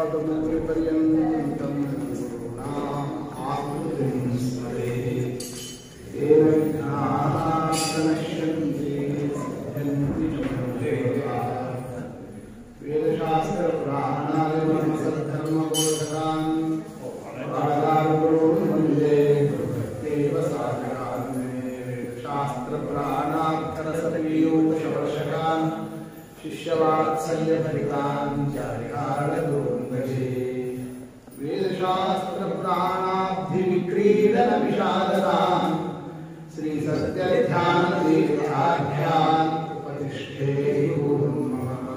आपादमूलपर्यन्तं गुरूणाम् आकृतिं स्मरेत् तेन विघ्नाः प्रणश्यन्ति सिद्ध्यन्ति च मनोरथाः। वेदशास्त्रपुराणादिमर्मसद्धर्मबोधकान् प्राणागुरून् वन्दे गुरुदेव साधकान्। वेदशास्त्रपुराणार्थरसपीयूषवर्षकान् शिष्यवात्सल्यभरितान् चारिकालगुरून् भजे। वेदशास्त्रपुराणाब्धिविक्रीडनविषादतान् श्रीसत्यध्यानतीर्थाढ्यान् उपतिष्ठे गुरुन् मम।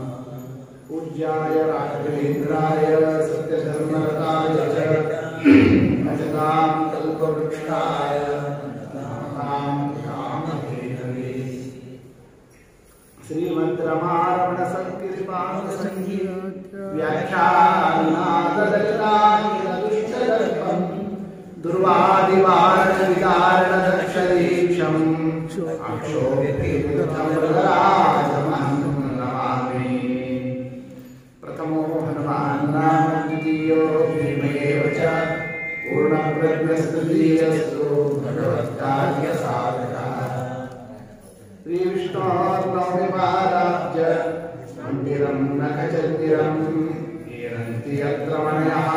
पूज्याय राघवेन्द्राय सत्यधर्मरताय च भजतां कल्पवृक्षाय नमतां कामधेनवे। श्रीमद्रमारमणसङ्कीर्तिपादसङ्गीत व्याख्यानाददलितानिरदुष्टदर्पं दुर्वादिवारणविदारणदक्षदीक्षम् अक्षोभ्यमृगराजमहं नमामि। प्रथमो हनुमान् नाम द्वितीयो भीमैव च पूर्णप्रज्ञस्तृतीयस्तु भगवत्कार्यसाधकः। श्रीविष्णोर्नवमिपादाब्ज मन्दिरं नखचन्दिरं कीरन्ति यत्र मणयः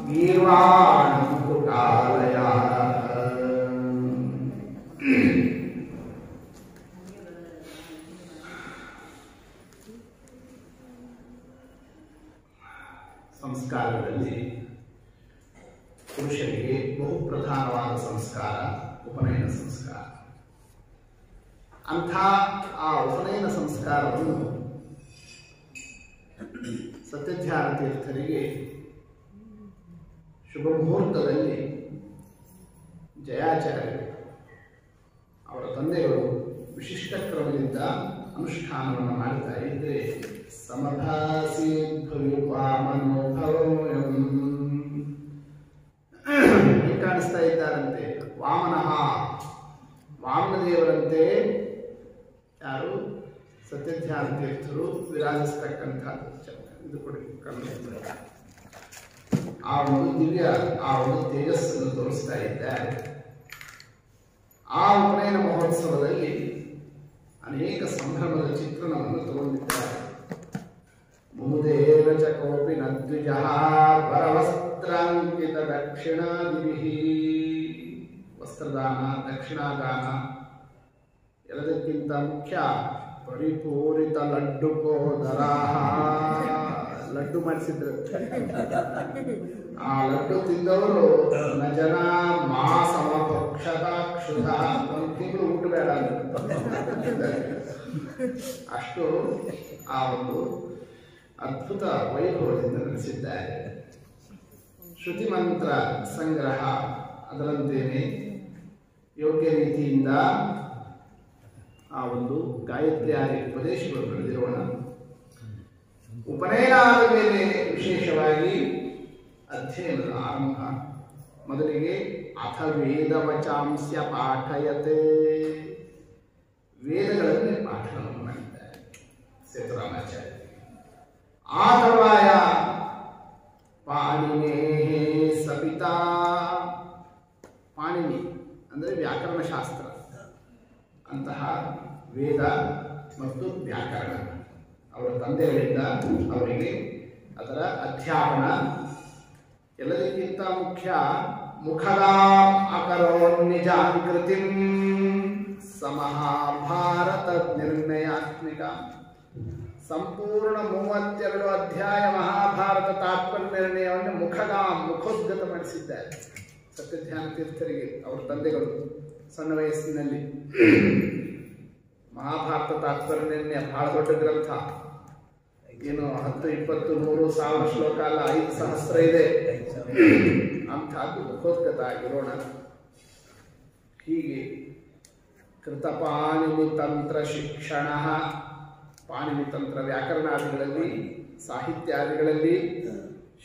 गीर्वाणं कुटालयः। ಸಂಸ್ಕಾರದಲ್ಲಿ ಪುರುಷರಿಗೆ ಬಹು ಪ್ರಧಾನವಾದ ಸಂಸ್ಕಾರ ಉಪನಯನ ಸಂಸ್ಕಾರ. ಅಂಥ ಆ ಉಪನಯನ ಸಂಸ್ಕಾರವನ್ನು ಸತ್ಯಧ್ಯಾನ ತೀರ್ಥರಿಗೆ ಶುಭ ಮುಹೂರ್ತದಲ್ಲಿ ಜಯಾಚಾರ್ಯರು ಅವರ ತಂದೆಗಳು ವಿಶಿಷ್ಟ ಕ್ರಮದಿಂದ ಅನುಷ್ಠಾನವನ್ನು ಮಾಡ್ತಾ ಇದ್ದರೆ ಸಮಭಾಸಿ ಮನೋಭವಂ ಕಾಣಿಸ್ತಾ ಇದ್ದಾರಂತೆ. ವಾಮನದೇವರಂತೆ ಯಾರು ಸತ್ಯಧ್ಯಾನ ತೀರ್ಥರು ವಿರಾಜಿಸ್ತಕ್ಕಂಥ ಇದು ಕೊಡಿ ಆ ಒಂದು ದಿವ್ಯ ಆ ಒಂದು ತೇಜಸ್ಸನ್ನು ತೋರಿಸ್ತಾ ಇದ್ದಾರೆ. ಆ ಉಪನಯನ ಮಹೋತ್ಸವದಲ್ಲಿ ಅನೇಕ ಸಂಭ್ರಮದ ಚಿತ್ರಣವನ್ನು ತಗೊಂಡಿದ್ದಾರೆ. ಮುದೇವ ಚ ಕೋಪಿ ನದ್ವಿಜಃ ವರವಸ್ತ್ರಾಂಕಿತ ದಕ್ಷಿಣಾದಿಭಿಃ. ವಸ್ತ್ರದಾನ, ದಕ್ಷಿಣಾದಾನ, ಎಲ್ಲದಕ್ಕಿಂತ ಮುಖ್ಯ ಪರಿಪೂರಿತ ಲಡ್ಡುಕೋದರಾಹ. ಲಡ್ಡು ಮಾಡಿಸಿದ್ರು. ಆ ಲಡ್ಡು ತಿಂದವರು ನ ಜನ ಮಾ ಸಮಪಕ್ಷತಾಕ್ಷುಧ. ಒಂದು ತಿಂಗಳು ಊಟ ಬೇಡ ಅಷ್ಟು ಆ ಒಂದು ಅದ್ಭುತ ವೈಭವದಿಂದ ನಡೆಸಿದ್ದಾರೆ. ಶ್ರುತಿ ಮಂತ್ರ ಸಂಗ್ರಹ ಅದರಂತೆಯೇ ಯೋಗ್ಯ ರೀತಿಯಿಂದ ಆ ಒಂದು ಗಾಯತ್ರಿ ಆದಿ ಉಪದೇಶಗಳು ನಡೆದಿರೋಣ. ಉಪನಯನ ಆದ ಮೇಲೆ ವಿಶೇಷವಾಗಿ ಅಧ್ಯಯನದ ಆರಂಭ. ಮೊದಲಿಗೆ ಅಥ ವೇದವಚಾಂಸ್ಯ ಪಾಠಯತೆ. ವೇದಗಳನ್ನೇ ಪಾಠವನ್ನು ಮಾಡಿದ್ದಾರೆ ಸೇತುರಾಮಾಚಾರ್ಯ. ಆತವಾಯ ಪಾಣಿನೇ ಸಪಿತಾ. ಪಾಣಿನಿ ಅಂದರೆ ವ್ಯಾಕರಣಶಾಸ್ತ್ರ. ಅಂತಹ ವೇದ ಮತ್ತು ವ್ಯಾಕರಣ ಅವರ ತಂದೆಗಳಿಂದ ಅವರಿಗೆ ಅದರ ಅಧ್ಯಾಪನ. ಎಲ್ಲದಕ್ಕಿಂತ ಮುಖ್ಯ ಮುಖದಾಂ ಅಕರೋನ್ ನಿಜಾಂ ಕೃತಿಂ ಸಮಹಾಭಾರತ ನಿರ್ಣಯಾತ್ಮಿಕ. ಸಂಪೂರ್ಣ 32 ಅಧ್ಯಾಯ ಮಹಾಭಾರತ ತಾತ್ಪರ್ಯ ನಿರ್ಣಯವನ್ನು ಮುಖೋದ್ಗತ ಮಾಡಿಸಿದ್ದಾರೆ ಸತ್ಯಧ್ಯಾನ ತೀರ್ಥರಿಗೆ ಅವರ ತಂದೆಗಳು ಸಣ್ಣ ವಯಸ್ಸಿನಲ್ಲಿ. ಮಹಾಭಾರತ ತಾತ್ಪರ್ಯ ನಿರ್ಣಯ ಬಹಳ ದೊಡ್ಡ ಗ್ರಂಥ. ಏನು 10, 20, 100, 1000 ಶ್ಲೋಕ ಅಲ್ಲ, 5000 ಇದೆ. ಅಂಥದ್ದು ಮುಖೋದ್ಗತ ಆಗಿರೋಣ. ಹೀಗೆ ಕೃತಪಾಣಿನಿ ತಂತ್ರ ಶಿಕ್ಷಣ. ಪಾಣಿನಿ ತಂತ್ರ ವ್ಯಾಕರಣಾದಿಗಳಲ್ಲಿ ಸಾಹಿತ್ಯಾದಿಗಳಲ್ಲಿ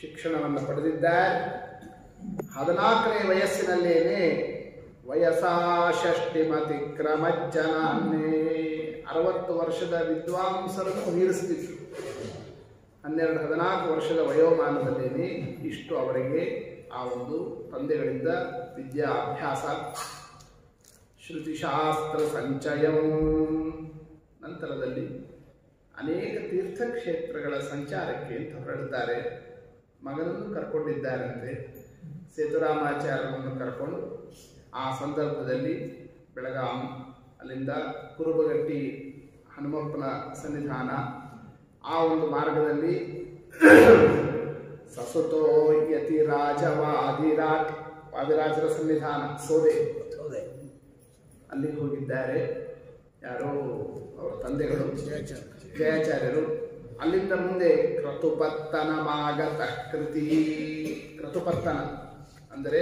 ಶಿಕ್ಷಣವನ್ನು ಪಡೆದಿದ್ದಾರೆ. 14ನೇ ವಯಸ್ಸಿನಲ್ಲೇನೆ ವಯಸ್ಸಾ ಷಷ್ಟಿಮತಿಕ್ರಮಜ್ಜನಾನ್ನೇ 60 ವರ್ಷದ ವಿದ್ವಾಂಸರನ್ನು ಮೀರಿಸ್ತಿದ್ರು. 14 ವರ್ಷದ ವಯೋಮಾನದಲ್ಲಿ ಇಷ್ಟು ಅವರಿಗೆ ಆ ಒಂದು ತಂದೆಗಳಿಂದ ವಿದ್ಯಾಭ್ಯಾಸ, ಶ್ರುತಿಶಾಸ್ತ್ರ ಸಂಚಯಂ. ನಂತರದಲ್ಲಿ ಅನೇಕ ತೀರ್ಥಕ್ಷೇತ್ರಗಳ ಸಂಚಾರಕ್ಕೆ ಅಂತ ಹೊರಡುತ್ತಾರೆ. ಮಗನನ್ನು ಕರ್ಕೊಂಡಿದ್ದಾರಂತೆ, ಸೇತುರಾಮಾಚಾರ್ಯರನ್ನು ಕರ್ಕೊಂಡು. ಆ ಸಂದರ್ಭದಲ್ಲಿ ಬೆಳಗಾಂ, ಅಲ್ಲಿಂದ ಕುರುಬಗಟ್ಟಿ ಹನುಮಪ್ಪನ ಸನ್ನಿಧಾನ, ಆ ಒಂದು ಮಾರ್ಗದಲ್ಲಿ ಸಸುತೋ ಯತಿ ರಾಜವಾದಿರಾಟ್, ವಾದಿರಾಜರ ಸನ್ನಿಧಾನ ಸೋದೆ, ಅಲ್ಲಿಗೆ ಹೋಗಿದ್ದಾರೆ. ಯಾರೋ ಅವರ ತಂದೆಗಳು ಜಯಾಚಾರ್ಯರು. ಅಲ್ಲಿಂದ ಮುಂದೆ ಕ್ರತುಪತ್ತನ ಮಾಗತ ಕೃತಿ, ಕ್ರತುಪತ್ತನ ಅಂದರೆ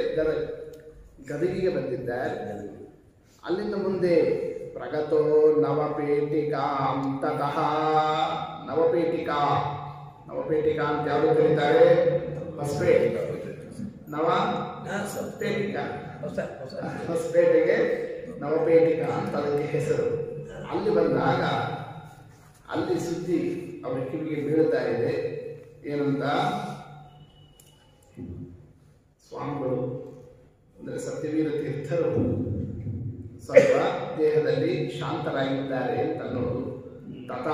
ಗದಗಿಗೆ ಬಂದಿದ್ದಾರೆ. ಅಲ್ಲಿಂದ ಮುಂದೆ ಪ್ರಗತೋ ನವಪೇಟಿಕಾಂ ತತಃ, ನವಪೇಟಿಕಾ ಅಂತ ಯಾರು ಕರೀತಾರೆ? ಹೊಸಪೇಟೆ. ನವಪೇಟಿಕಾ, ಹೊಸಪೇಟೆಗೆ ನವಪೇಟಿಕಾ ಅಂತ ಅದಕ್ಕೆ ಹೆಸರು. ಅಲ್ಲಿ ಬಂದಾಗ ಅಲ್ಲಿ ಸುದ್ದಿ ಅವರ ಕಿವಿಗೆ ಬೀಳ್ತಾ ಇದೆ. ಏನಂತ? ಸ್ವಾಮಿಗಳು ಅಂದರೆ ಸತ್ಯವೀರ ತೀರ್ಥರು ಸ್ವಲ್ಪ ದೇಹದಲ್ಲಿ ಶಾಂತರಾಗಿದ್ದಾರೆ ಅಂತ ಅನ್ನೋದು. ತಥ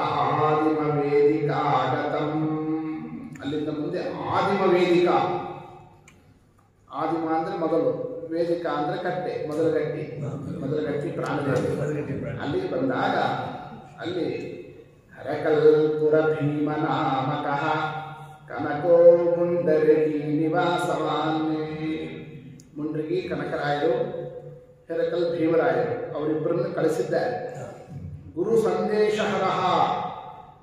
ಆದಿಮ ವೇದಿಕಾ ಆಗತಂ, ಅಲ್ಲಿಂದ ಮುಂದೆ ಆದಿಮ ವೇದಿಕಾ. ಆದಿಮ ಅಂದ್ರೆ ಮೊದಲು, ವೇದಿಕಾ ಅಂದ್ರೆ ಕಟ್ಟೆ, ಮೊದಲಗಟ್ಟಿ ಪ್ರಾಣದೇವಿ. ಅಲ್ಲಿ ಬಂದಾಗ ಅಲ್ಲಿ ಹರಕಲ್ಪುರ ಭೀಮ ನಾಮಕಃ ಕನಕೋ ಮುಂಡರಗಿ ನಿವಾಸವಾನ್ನೇ. ಮುಂಡ್ರಗಿ ಕನಕರಾಯರು, ಹೆರಕಲ್ ಭೀಮರಾಯರು ಅವರಿಬ್ಬರನ್ನು ಕಳಿಸಿದ್ದಾರೆ. ಗುರು ಸಂದೇಶಹರಹ,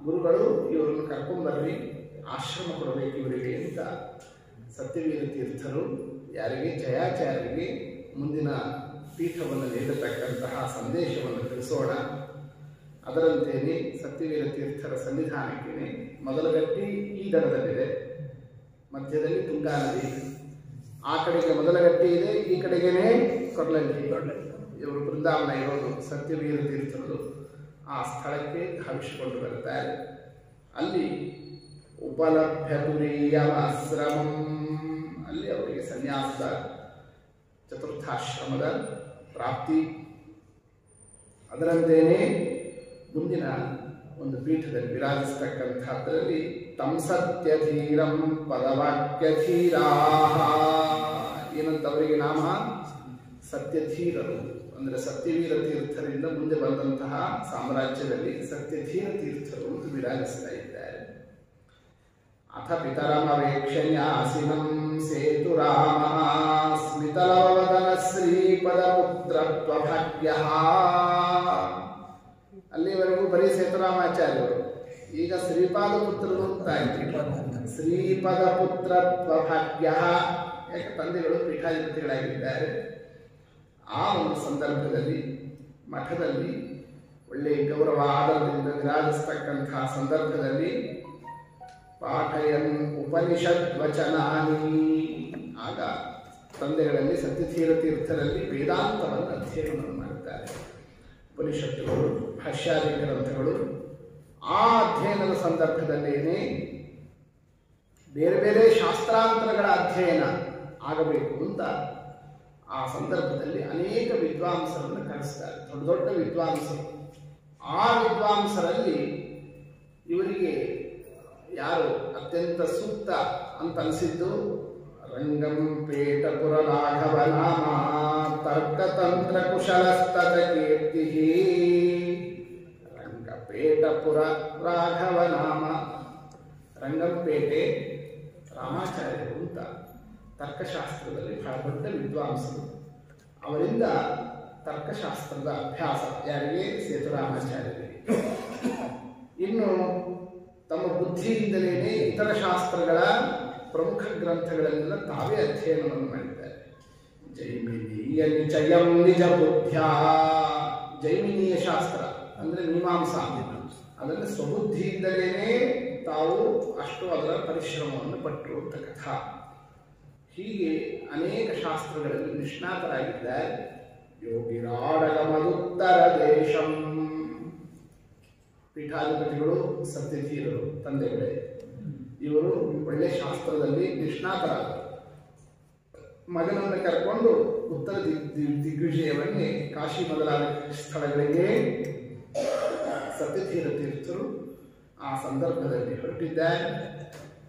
ಗುರುಗಳು ಇವರನ್ನು ಕರ್ಕೊಂಡ್ಬರ್ರಿ, ಆಶ್ರಮ ಕೊಡಬೇಕು ಇವರಿಗೆ ಅಂತ ಸತ್ಯವೀರ ತೀರ್ಥರು ಯಾರಿಗೆ? ಜಯಾಚಾರ್ಯರಿಗೆ ಮುಂದಿನ ಪೀಠವನ್ನು ನೀಡತಕ್ಕಂತಹ ಸಂದೇಶವನ್ನು ತಿಳಿಸೋಣ. ಅದರಂತೆಯೇ ಸತ್ಯವೀರ ತೀರ್ಥರ ಸನ್ನಿಧಾನಕ್ಕೆ ಮೊದಲಗಟ್ಟಿ ಈ ದಡದಲ್ಲಿದೆ, ಮಧ್ಯದಲ್ಲಿ ತುಂಗಾ ನದಿ, ಆ ಕಡೆಗೆ ಮೊದಲಗಟ್ಟಿ ಇದೆ, ಈ ಕಡೆಗೇನೆ ಕೊರ್ಲಂಗಿ. ಇವರು ಬೃಂದಾವನ ಇರೋದು ಸತ್ಯವೀರ ತೀರ್ಥರು. ಆ ಸ್ಥಳಕ್ಕೆ ಧಾವಿಸಿಕೊಂಡು ಬರ್ತಾರೆ. ಅಲ್ಲಿ ಉಪಲಭ್ಯ ತುರೀಯಮಾಶ್ರಮಂ, ಅಲ್ಲಿ ಅವರಿಗೆ ಸನ್ಯಾಸದ ಚತುರ್ಥಾಶ್ರಮದ ಪ್ರಾಪ್ತಿ. ಅದರಂತೆಯೇ ಮುಂದಿನ ಒಂದು ಪೀಠದಲ್ಲಿ ವಿರಾಜಿಸ್ತಕ್ಕಂಥದ್ರಲ್ಲಿ ತಂ ಸತ್ಯಧೀರಂ ಪದವಾಕ್ಯಧೀರಾಹ, ಏನಂತ ಅವರಿಗೆ ನಾಮ? ಸತ್ಯಧೀರರು. ಅಂದರೆ ಸತ್ಯವೀರ ತೀರ್ಥರಿಂದ ಮುಂದೆ ಬಂದಂತಹ ಸಾಮ್ರಾಜ್ಯದಲ್ಲಿ ಸತ್ಯಧೀರ ತೀರ್ಥರು ಅಂತ ವಿರಾಜಿಸ್ತಾ ಇದ್ದಾರೆ. ಅಥ ಪಿತರಮವೇಕ್ಷಣ್ಯಾಸಿನಂ ಸೇತುರಾಮ ಸ್ಮಿತಲವದನ ಶ್ರೀಪದಪುತ್ರತ್ವಭಾಗ್ಯಃ. ಅಲ್ಲಿವರೆಗೂ ಬರೀ ಸೇತುರಾಮಾಚಾರ್ಯರು, ಈಗ ಶ್ರೀಪಾದಪುತ್ರರು ಅಂತ ಆಯ್ತು. ಶ್ರೀಪದಪುತ್ರತ್ವಭಾಗ್ಯಃ, ಯಾಕೆ ತಂದೆಗಳು ಪೀಠಾಧಿಪತಿಗಳಾಗಿದ್ದಾರೆ. ಆ ಒಂದು ಸಂದರ್ಭದಲ್ಲಿ ಮಠದಲ್ಲಿ ಒಳ್ಳೆಯ ಗೌರವ ಆಧಾರದಿಂದ ವಿರಾಜಿಸ್ತಕ್ಕಂತಹ ಸಂದರ್ಭದಲ್ಲಿ ಪಾಠಯನ್ ಉಪನಿಷತ್ ವಚನಾನಿ, ಆಗ ತಂದೆಗಳಲ್ಲಿ ಸತ್ಯಧೀರ ತೀರ್ಥರಲ್ಲಿ ವೇದಾಂತವನ್ನು ಅಧ್ಯಯನವನ್ನು ಮಾಡುತ್ತಾರೆ. ಉಪನಿಷತ್ತುಗಳು, ಭಾಷ್ಯಾದಿ ಗ್ರಂಥಗಳು. ಆ ಅಧ್ಯಯನದ ಸಂದರ್ಭದಲ್ಲೇನೆ ಬೇರೆ ಬೇರೆ ಶಾಸ್ತ್ರಾಂತರಗಳ ಅಧ್ಯಯನ ಆಗಬೇಕು ಅಂತ ಆ ಸಂದರ್ಭದಲ್ಲಿ ಅನೇಕ ವಿದ್ವಾಂಸರನ್ನು ಕರೆಸ್ತಾರೆ, ದೊಡ್ಡ ದೊಡ್ಡ ವಿದ್ವಾಂಸರು. ಆ ವಿದ್ವಾಂಸರಲ್ಲಿ ಇವರಿಗೆ ಯಾರು ಅತ್ಯಂತ ಸೂಕ್ತ ಅಂತ ಅನಿಸಿದ್ದು? ರಂಗಂ ಪೇಟಪುರ ರಾಘವ ನಾಮ ತರ್ಕತಂತ್ರ ಕುಶಲಸ್ತತ ಕೀರ್ತಿ. ರಂಗಪೇಟಪುರ ರಾಘವ ನಾಮ, ರಂಗಂಪೇಟೆ ರಾಮಾಚಾರ್ಯರು ಅಂತ ತರ್ಕಶಾಸ್ತ್ರದಲ್ಲಿ ಬಹಳ ದೊಡ್ಡ ವಿದ್ವಾಂಸರು. ಅವರಿಂದ ತರ್ಕಶಾಸ್ತ್ರದ ಅಭ್ಯಾಸ ಯಾರಿಗೆ? ಸೇತುರಾಮಾಚಾರ್ಯರಿಗೆ. ಇನ್ನು ತಮ್ಮ ಬುದ್ಧಿಯಿಂದಲೇ ಇತರ ಶಾಸ್ತ್ರಗಳ ಪ್ರಮುಖ ಗ್ರಂಥಗಳನ್ನೆಲ್ಲ ತಾವೇ ಅಧ್ಯಯನವನ್ನು ಮಾಡಿದ್ದಾರೆ. ಜೈಮಿನೀಯ ನಿಚಯಂ ನಿಜ ಬುದ್ಧ್ಯ, ಜೈಮಿನೀಯ ಶಾಸ್ತ್ರ ಅಂದರೆ ಮೀಮಾಂಸಾ, ಅದನ್ನು ಸ್ವಬುದ್ಧಿಯಿಂದಲೇ ತಾವು ಅಷ್ಟು ಅದರ ಪರಿಶ್ರಮವನ್ನು ಪಟ್ಟರು ಅಂತ ಕಥಾ. ಹೀಗೆ ಅನೇಕ ಶಾಸ್ತ್ರಗಳಲ್ಲಿ ನಿಷ್ಣಾತರಾಗಿದ್ದಾರೆ. ಯೋಗಿರಾಡಗಮದುತ್ತರ ದೇಶಂ, ಪೀಠಾಧಿಪತಿಗಳು ಸತ್ಯಧೀರರು ತಂದೆಗಳೇ. ಇವರು ಒಳ್ಳೆ ಶಾಸ್ತ್ರದಲ್ಲಿ ನಿಷ್ಣಾತರಾದರು. ಮಗನನ್ನು ಕರ್ಕೊಂಡು ಉತ್ತರ ದಿಗ್ವಿಜಯವನ್ನೇ ಕಾಶಿ ಮೊದಲಾದ ಸ್ಥಳಗಳಿಗೆ ಸತ್ಯಧೀರ ತೀರ್ಥರು ಆ ಸಂದರ್ಭದಲ್ಲಿ ಹೊರಟಿದ್ದಾರೆ.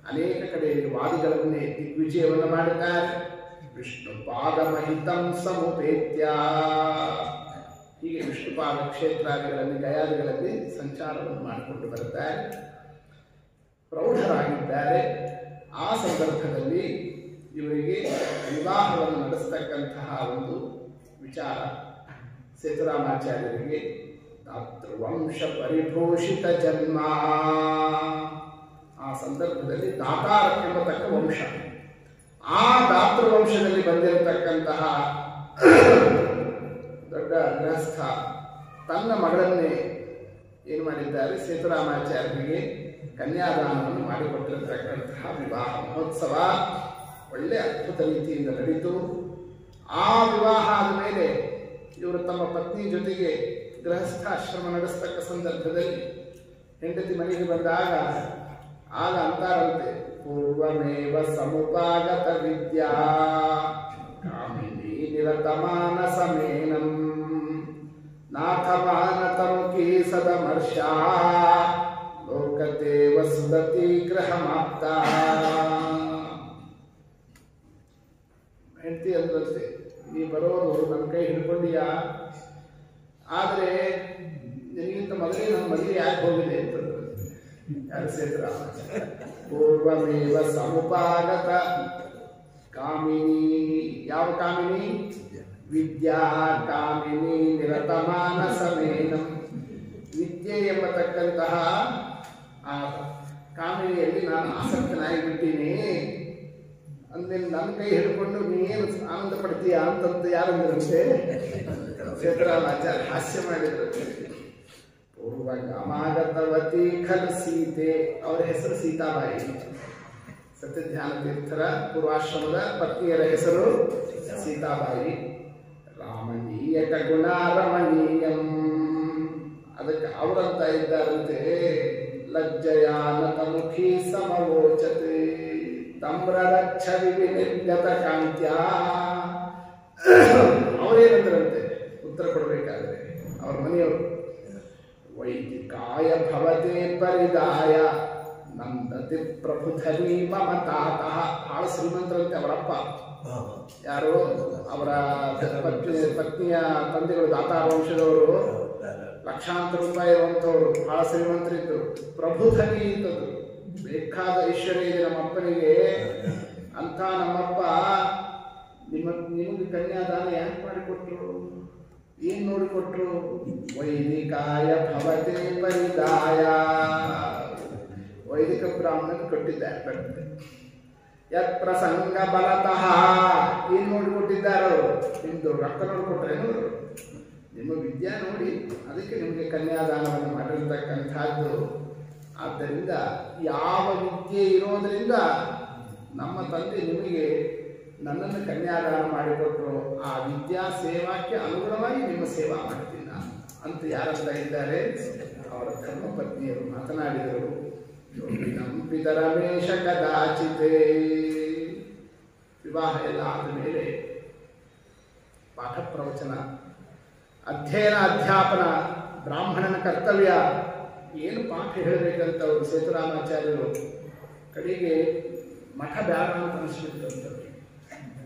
ಅನೇಕ ಕಡೆಯಲ್ಲಿ ವಾದಿಗಳನ್ನೇ ದಿಗ್ವಿಜಯವನ್ನು ಮಾಡಿದ್ದಾರೆ. ವಿಷ್ಣು ಪಾದಮಹಿತಂ ಸಮುಪೇತ್ಯ, ಹೀಗೆ ವಿಷ್ಣುಪಾದ ಕ್ಷೇತ್ರಾದಿಗಳಲ್ಲಿ ಗಯಾದಿಗಳಲ್ಲಿ ಸಂಚಾರವನ್ನು ಮಾಡಿಕೊಂಡು ಬರುತ್ತಾರೆ. ಪ್ರೌಢರಾಗಿದ್ದಾರೆ. ಆ ಸಂದರ್ಭದಲ್ಲಿ ಇವರಿಗೆ ವಿವಾಹವನ್ನು ನಡೆಸ್ತಕ್ಕಂತಹ ಒಂದು ವಿಚಾರ ಸೇತುರಾಮಾಚಾರ್ಯರಿಗೆ ದಾತೃವಂಶ ಪರಿಭೂಷಿತ ಜನ್ಮ. ಆ ಸಂದರ್ಭದಲ್ಲಿ ದಾತಾರ ಎಂಬತಕ್ಕ ವಂಶ, ಆ ದಾತೃವಂಶದಲ್ಲಿ ಬಂದಿರತಕ್ಕಂತಹ ದೊಡ್ಡ ಗೃಹಸ್ಥ ತನ್ನ ಮಗಳನ್ನೇ ಏನು ಮಾಡಿದ್ದಾರೆ, ಸೇತುರಾಮಾಚಾರ್ಯರಿಗೆ ಕನ್ಯಾದಾನವನ್ನು ಮಾಡಿಕೊಟ್ಟಿರತಕ್ಕಂತಹ ವಿವಾಹ ಮಹೋತ್ಸವ ಒಳ್ಳೆ ಅದ್ಭುತ ರೀತಿಯಿಂದ ನಡೆಯಿತು. ಆ ವಿವಾಹ ಆದ ಮೇಲೆ ಇವರು ತಮ್ಮ ಪತ್ನಿ ಜೊತೆಗೆ ಗೃಹಸ್ಥಾಶ್ರಮ ನಡೆಸ್ತಕ್ಕ ಸಂದರ್ಭದಲ್ಲಿ ಹೆಂಡತಿ ಮನೆಗೆ ಬಂದಾಗ ಆಗ ಅಂತಾರಂತೆ, ಪೂರ್ವಮೇವ ಸಮುಪಾಗತ ವಿದ್ಯಾ ಕಾಮಿನಿ ನಿರತಮಾನ ಸಮೇನಂ ನಾಥಮಾನತಮುಖಿ ಸದಮರ್ಷ ಲೋಕದೇವ ಸುದತಿ ಗೃಹಮಾಪ್ತ. ಹೆಂಡತಿ ಅಂದ್ರಂತೆ, ನೀ ಬರೋದು ನನ್ನ ಕೈ ಹಿಡ್ಕೊಂಡಿಯಾ, ಆದರೆ ನಿನಗಿಂತ ಮೊದಲೇ ನನ್ನ ಮದುವೆ ಯಾಕೆ ಹೋಗಿದೆ ಅಂತ ಯಾರು ಸೇತುರಾಮ. ಪೂರ್ವಮೇವ ಸಮುಪಾಗತ ಕಾಮಿನಿ, ಯಾವ ಕಾಮಿನಿ? ವಿದ್ಯಾ ಕಾಮಿನಿ ನಿರತಮಾನ ಸಮೇನಂ, ವಿದ್ಯೆ ಎಂಬತಕ್ಕಂತಹ ಆ ಕಾಮಿನಿಯಲ್ಲಿ ನಾನು ಆಸಕ್ತನಾಗಿಬಿಟ್ಟೀನಿ. ಅಂದೇನು ನನ್ನ ಕೈ ಹಿಡ್ಕೊಂಡು ನೀನು ಆನಂದ ಪಡ್ತೀಯಾ ಅಂತಂತ ಯಾರಂದ್ರಂತೆ ಸೇತುರಾಮಾಚಾರ್ಯ ಹಾಸ್ಯ ಮಾಡಿದ್ರಂತೆ. ಪೂರ್ವಗಾಮಾಗತವತಿ ಖಲ್ ಸೀತೆ, ಅವರ ಹೆಸರು ಸೀತಾಬಾಯಿ. ಸತ್ಯಧ್ಯಾನ ತೀರ್ಥರ ಪೂರ್ವಾಶ್ರಮದ ಪತ್ನಿಯರ ಹೆಸರು ಸೀತಾಬಾಯಿ. ರಾಮಣೀಯಕ ಗುಣ ರಮಣೀಯಂ, ಅದಕ್ಕೆ ಅವರಂತ ಇದ್ದಾರಂತೆ, ಲಜ್ಜಯಾನತಮುಖಿ ಸಮವೋಚತೆ ತಮ್ರರಕ್ಷ ವಿನಿರ್ಗತ ಕಾಂತ್ಯ. ಅವರೇನಂದ್ರಂತೆ ಉತ್ತರ ಕೊಡಬೇಕಾದ್ರೆ ಅವ್ರ ಮನೆಯವರು, ವೈದಿಕಾಯ ಭವತೆ ಪರಿದಾಯ ನಂದತಿ ಪ್ರಭುಧರಿ ಮಮ ತಾತಃ. ಬಹಳ ಶ್ರೀಮಂತರಂತೆ ಅವರಪ್ಪ. ಯಾರು? ಅವರ ಪತ್ನಿಯ ತಂದೆಗಳು ದಾತಾರ ವಂಶದವರು, ಲಕ್ಷಾಂತರ ರೂಪಾಯಿ ಇರುವಂಥವ್ರು, ಬಹಳ ಶ್ರೀಮಂತರಿದ್ದರು. ಪ್ರಭುಧನಿ ಇದ್ದದ್ದು, ಬೇಕಾದ ಐಶ್ವರ್ಯ ಇದೆ ನಮ್ಮಪ್ಪನಿಗೆ. ಅಂತ ನಮ್ಮಪ್ಪ ನಿಮಗೆ ಕನ್ಯಾದಾನ ಯಾಕೆ ಮಾಡಿಕೊಟ್ರು, ಏನ್ ನೋಡಿಕೊಟ್ರು? ವೈದಿಕಾಯ ಭವತೆ ಪರಿದಾಯ, ವೈದಿಕ ಬ್ರಾಹ್ಮಣ ಕೊಟ್ಟಿದ್ದಾರೆ. ಬರುತ್ತೆ ಯತ್ ಪ್ರಸಂಗ ಬಲತಃ, ಏನ್ ನೋಡಿಕೊಟ್ಟಿದ್ದಾರೆ ಅವರು? ನಿಮ್ದು ರಕ್ತ ನೋಡಿಕೊಟ್ರೇನು? ನಿಮ್ಮ ವಿದ್ಯಾ ನೋಡಿ ಅದಕ್ಕೆ ನಿಮಗೆ ಕನ್ಯಾದಾನವನ್ನು ಮಾಡಿರ್ತಕ್ಕಂಥದ್ದು. ಆದ್ದರಿಂದ ಯಾವ ವಿದ್ಯೆ ಇರೋದರಿಂದ ನಮ್ಮ ತಂದೆ ನಿಮಗೆ ನನ್ನನ್ನು ಕನ್ಯಾದಾನ ಮಾಡಿಕೊಟ್ರು, ಆ ವಿದ್ಯಾ ಸೇವಾಕ್ಕೆ ಅನುಗುಣವಾಗಿ ನಿಮ್ಮ ಸೇವಾ ಮಾಡ್ತೀನಿ ನಾನು ಅಂತ ಯಾರಂತ ಇದ್ದಾರೆ? ಅವರ ಧರ್ಮಪತ್ನಿಯರು ಮಾತನಾಡಿದರು. ನಂಬಿದ ರಮೇಶ ಕದಾಚಿತೆ. ವಿವಾಹ ಎಲ್ಲ ಆದ ಮೇಲೆ ಪಾಠ ಪ್ರವಚನ, ಅಧ್ಯಯನ, ಅಧ್ಯಾಪನ ಬ್ರಾಹ್ಮಣನ ಕರ್ತವ್ಯ. ಏನು ಪಾಠ ಹೇಳಬೇಕಂತ ಅವರು ಸೇತುರಾಮಾಚಾರ್ಯರು ಕಡೆಗೆ ಮಠ ಬ್ಯಾಡ ಅಂತ ಅನಿಸ್ಬಿಟ್ಟಂತೆ.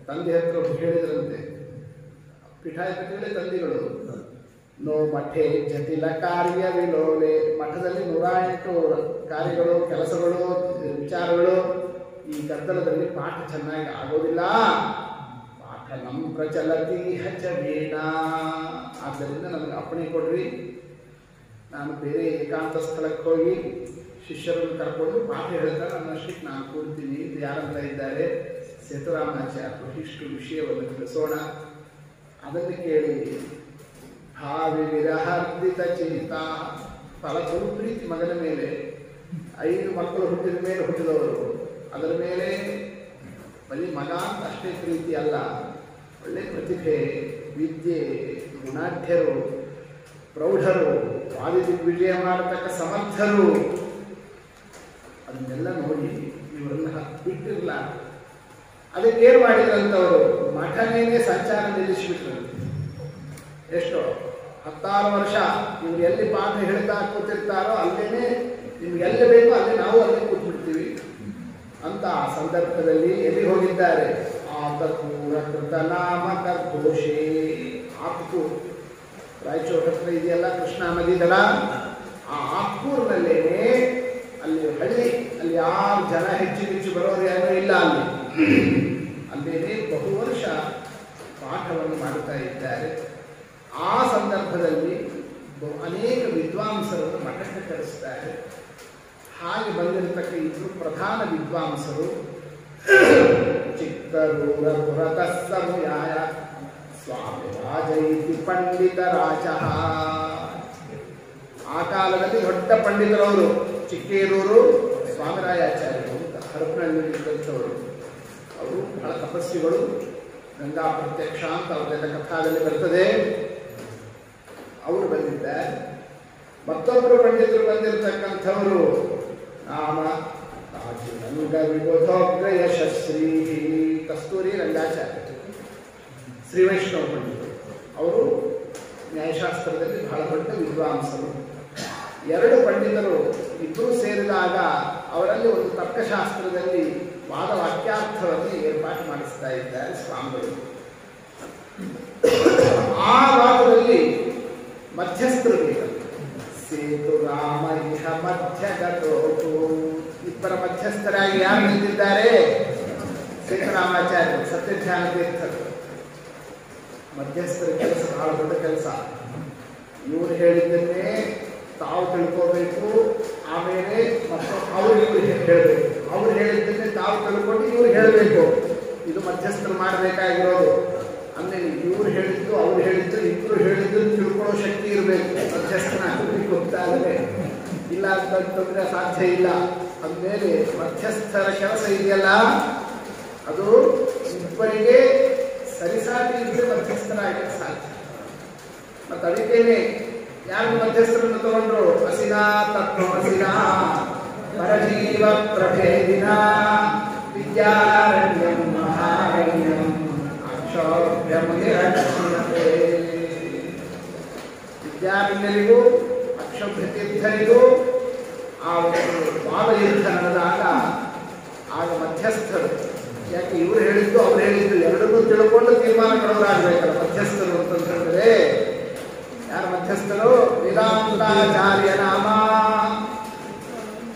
ತಂದೆ ಹತ್ರ ಹೇಳಿದ್ರಂತೆ, ಪೀಠಾಧಿಪತಿಗಳೇ ತಂದೆಗಳು, ನೋ ಮಠೆ ಜಟಿಲ ಕಾರ್ಯ ವಿಲೋಲೆ, ಮಠದಲ್ಲಿ 108 ಕಾರ್ಯಗಳು, ಕೆಲಸಗಳು, ವಿಚಾರಗಳು, ಈ ಗದ್ದಲದಲ್ಲಿ ಪಾಠ ಚೆನ್ನಾಗಿ ಆಗೋದಿಲ್ಲ. ಪಾಠ ನಮ್ಮ ಪ್ರಚಲತಿ ಹಚ್ಚಬೇಡ. ಆದ್ದರಿಂದ ನನಗೆ ಅಪ್ಪಣೆ ಕೊಡ್ರಿ, ನಾನು ಬೇರೆ ಏಕಾಂತ ಸ್ಥಳಕ್ಕೆ ಹೋಗಿ ಶಿಷ್ಯರನ್ನು ಕರ್ಕೊಂಡು ಪಾಠ ಹೇಳ್ತಾರೆ, ನನ್ನಷ್ಟಕ್ಕೆ ನಾನು ಕೂರ್ತೀನಿ. ಇದು ಯಾರಂತ ಇದ್ದಾರೆ? ಸೇತುರಾಮಾಚಾರ್ಯರು. ಇಷ್ಟು ವಿಷಯವನ್ನು ತಿಳಿಸೋಣ. ಅದನ್ನು ಕೇಳಿ ಭಾವಿ ವಿರಹಾರ್ದಿತ ಚಿಂತ, ಫಲಪೂರ್ವ ಪ್ರೀತಿ ಮಗನ ಮೇಲೆ. 5 ಮಕ್ಕಳು ಹುಟ್ಟಿದ ಮೇಲೆ ಹುಟ್ಟಿದವರು, ಅದರ ಮೇಲೆ ಬರೀ ಮಗ ಅಂತ ಅಷ್ಟೇ ಪ್ರೀತಿ ಅಲ್ಲ, ಒಳ್ಳೆ ಪ್ರತಿಭೆ, ವಿದ್ಯೆ, ಗುಣಾಢ್ಯರು, ಪ್ರೌಢರು, ವಾದಿ ದಿಗ್ವಿಜಯ ಮಾಡತಕ್ಕ ಸಮರ್ಥರು, ಅದನ್ನೆಲ್ಲ ನೋಡಿ ಇವರನ್ನ ಬಿಟ್ಟಿರಲ್ಲ. ಅದಕ್ಕೇನು ಮಾಡಿದ್ರಂತವರು, ಮಠನೇನೆ ಸಂಚಾರ ನಿಲ್ಲಿಸಿಬಿಟ್ರು. ಎಷ್ಟು 16 ವರ್ಷ ಇವ್ರು ಎಲ್ಲಿ ಪಾಠ ಹೇಳ್ತಾ ಕೂತಿರ್ತಾರೋ ಅಲ್ಲೇನೆ, ನಿಮ್ಗೆ ಎಲ್ಲಿ ಬೇಕೋ ಅಲ್ಲಿ ನಾವು ಅಲ್ಲೇ ಕೂತ್ಬಿಡ್ತೀವಿ ಅಂತ. ಆ ಸಂದರ್ಭದಲ್ಲಿ ಎಲ್ಲಿ ಹೋಗಿದ್ದಾರೆ, ಆತಕೂರ ಕೃತ ನಾಮಕ ಘೋಷೆ. ಆತಕೂರ್ ರಾಯಚೂರು ಹತ್ರ ಇದೆಯಲ್ಲ, ಕೃಷ್ಣಾ ನದಿ ದಡ. ಆ ಆತ್ಕೂರ್ನಲ್ಲೇನೆ ಅಲ್ಲಿ ಹಳ್ಳಿ, ಅಲ್ಲಿ ಯಾರು ಜನ ಹೆಚ್ಚು ಬರೋರು ಯಾರು ಇಲ್ಲ. ಅಲ್ಲೇನೆ ಬಹು ವರ್ಷ ಪಾಠವನ್ನು ಮಾಡುತ್ತಾ ಇದ್ದಾರೆ. ಆ ಸಂದರ್ಭದಲ್ಲಿ ಅನೇಕ ವಿದ್ವಾಂಸರನ್ನು ಮಠಕ್ಕೆ ಕರೆಸ್ತಾರೆ. ಹಾಗೆ ಬಂದಿರತಕ್ಕ ಇಬ್ಬರು ಪ್ರಧಾನ ವಿದ್ವಾಂಸರು ಚಿತ್ತರೂರ ಪುರತಃ ಸಮುಯಾಯ ಸ್ವಾಮಿ ರಾಜ ಇತಿ ಪಂಡಿತ ರಾಜ. ಆ ಕಾಲದಲ್ಲಿ ದೊಡ್ಡ ಪಂಡಿತರವರು ಚಿಕ್ಕೇರೂರು ಸ್ವಾಮಿರಾಯಾಚಾರ್ಯರು ಅಂತ ಹರಪನಹಳ್ಳಿಯಲ್ಲಿದ್ದಂಥವರು. ಅವರು ಬಹಳ ತಪಸ್ವಿಗಳು. ಗಂಗಾ ಪ್ರತ್ಯಕ್ಷ ಅಂತ ಅವರೆಲ್ಲ ಕಥಾದಲ್ಲಿ ಬರ್ತದೆ. ಅವರು ಬಂದಿದ್ದಾರೆ. ಮತ್ತೊಬ್ಬರು ಪಂಡಿತರು ಬಂದಿರತಕ್ಕಂಥವರು ನಾಮ ರಂಗ ವಿಬೋಧೋಗ್ರ ಯಶಸ್ಶ್ರೀ ಕಸ್ತೂರಿ ರಂಗಾಚಾರ್ಯ, ಶ್ರೀ ವೈಷ್ಣವ ಪಂಡಿತರು. ಅವರು ನ್ಯಾಯಶಾಸ್ತ್ರದಲ್ಲಿ ಬಹಳ ದೊಡ್ಡ ವಿದ್ವಾಂಸರು. ಎರಡು ಪಂಡಿತರು ಇಬ್ಬರು ಸೇರಿದಾಗ ಅವರಲ್ಲಿ ಒಂದು ತರ್ಕಶಾಸ್ತ್ರದಲ್ಲಿ ವಾದ ವಾಕ್ಯಾರ್ಥವನ್ನು ಏರ್ಪಾಟು ಮಾಡಿಸ್ತಾ ಇದ್ದಾರೆ ಸ್ವಾಮಿಗಳು. ಆ ವಾದದಲ್ಲಿ ಮಧ್ಯಸ್ಥರು ಬೇಕು. ಸೇತು ರಾಮ ಇಹ ಮಧ್ಯಗತೋತು. ಇಬ್ಬರ ಮಧ್ಯಸ್ಥರಾಗಿ ಯಾರು ನಿಂತಿದ್ದಾರೆ? ಸೇತುರಾಮಾಚಾರ್ಯರು, ಸತ್ಯಧ್ಯಾನ ತೀರ್ಥರು. ಮಧ್ಯಸ್ಥರ ಕೆಲಸ ಬಹಳ ದೊಡ್ಡ ಕೆಲಸ. ಇವರು ಹೇಳಿದ್ದನ್ನೇ ತಾವು ತಿಳ್ಕೋಬೇಕು, ಆಮೇಲೆ ಮತ್ತು ಅವ್ರು ಇವ್ರಿಗೆ ಹೇಳಬೇಕು. ಅವ್ರು ಹೇಳಿದ್ದನ್ನೇ ತಾವು ತಿಳ್ಕೊಂಡು ಇವ್ರು ಹೇಳಬೇಕು. ಇದು ಮಧ್ಯಸ್ಥರು ಮಾಡಬೇಕಾಗಿರೋದು. ಆಮೇಲೆ ಇವ್ರು ಹೇಳಿದ್ದು ಅವ್ರು ಹೇಳಿದ್ದು ಇಬ್ಬರು ಹೇಳಿದ್ದು ತಿಳ್ಕೊಳ್ಳೋ ಶಕ್ತಿ ಇರಬೇಕು. ಮಧ್ಯಸ್ಥನ ಗೊತ್ತಾಗದೆ ಇಲ್ಲ ಅಂತಂದ್ರೆ ಸಾಧ್ಯ ಇಲ್ಲ. ಅಂದಮೇಲೆ ಮಧ್ಯಸ್ಥರ ಕೆಲಸ ಇದೆಯಲ್ಲ, ಅದು ಇಬ್ಬರಿಗೆ ಸರಿಸಾಟಿ ಇದ್ರೆ ಮಧ್ಯಸ್ಥರಾಗಕ್ಕೆ ಸಾಧ್ಯ. ಮತ್ತು ಅದಕ್ಕೇನೆ ಯಾರು ಮಧ್ಯಸ್ಥರನ್ನು ತಗೊಂಡ್ರು? ಅಸಿನಾ ತತ್ವಮಸಿನಾ ಪರಜೀವ ಪ್ರಭೇದಿನ ವಿದ್ಯಾರಣ್ಯಂ ಮಹಾರಣ್ಯಂ ಅಕ್ಷೋಭ್ಯಮುನಿರಕ್ಷಣತೆ. ವಿದ್ಯಾರಣ್ಯರಿಗೂ ಅಕ್ಷೋಭ್ಯತೀರ್ಥರಿಗೂ ಆ ಒಂದು ವಾದಯುದ್ಧ ನಡೆದಾಗ ಆಗ ಮಧ್ಯಸ್ಥರು, ಯಾಕೆ ಇವರು ಹೇಳಿದ್ದು ಅವ್ರು ಹೇಳಿದ್ದು ಎರಡನ್ನೂ ತಿಳ್ಕೊಂಡು ತೀರ್ಮಾನ ಕೊಡೋರಾಗಬೇಕಲ್ಲ ಮಧ್ಯಸ್ಥರು ಅಂತಂದ್ರೆ. ಯಾರು ಮಧ್ಯಸ್ಥರು? ವೇದಾಂತಾಚಾರ್ಯ ನಾಮ.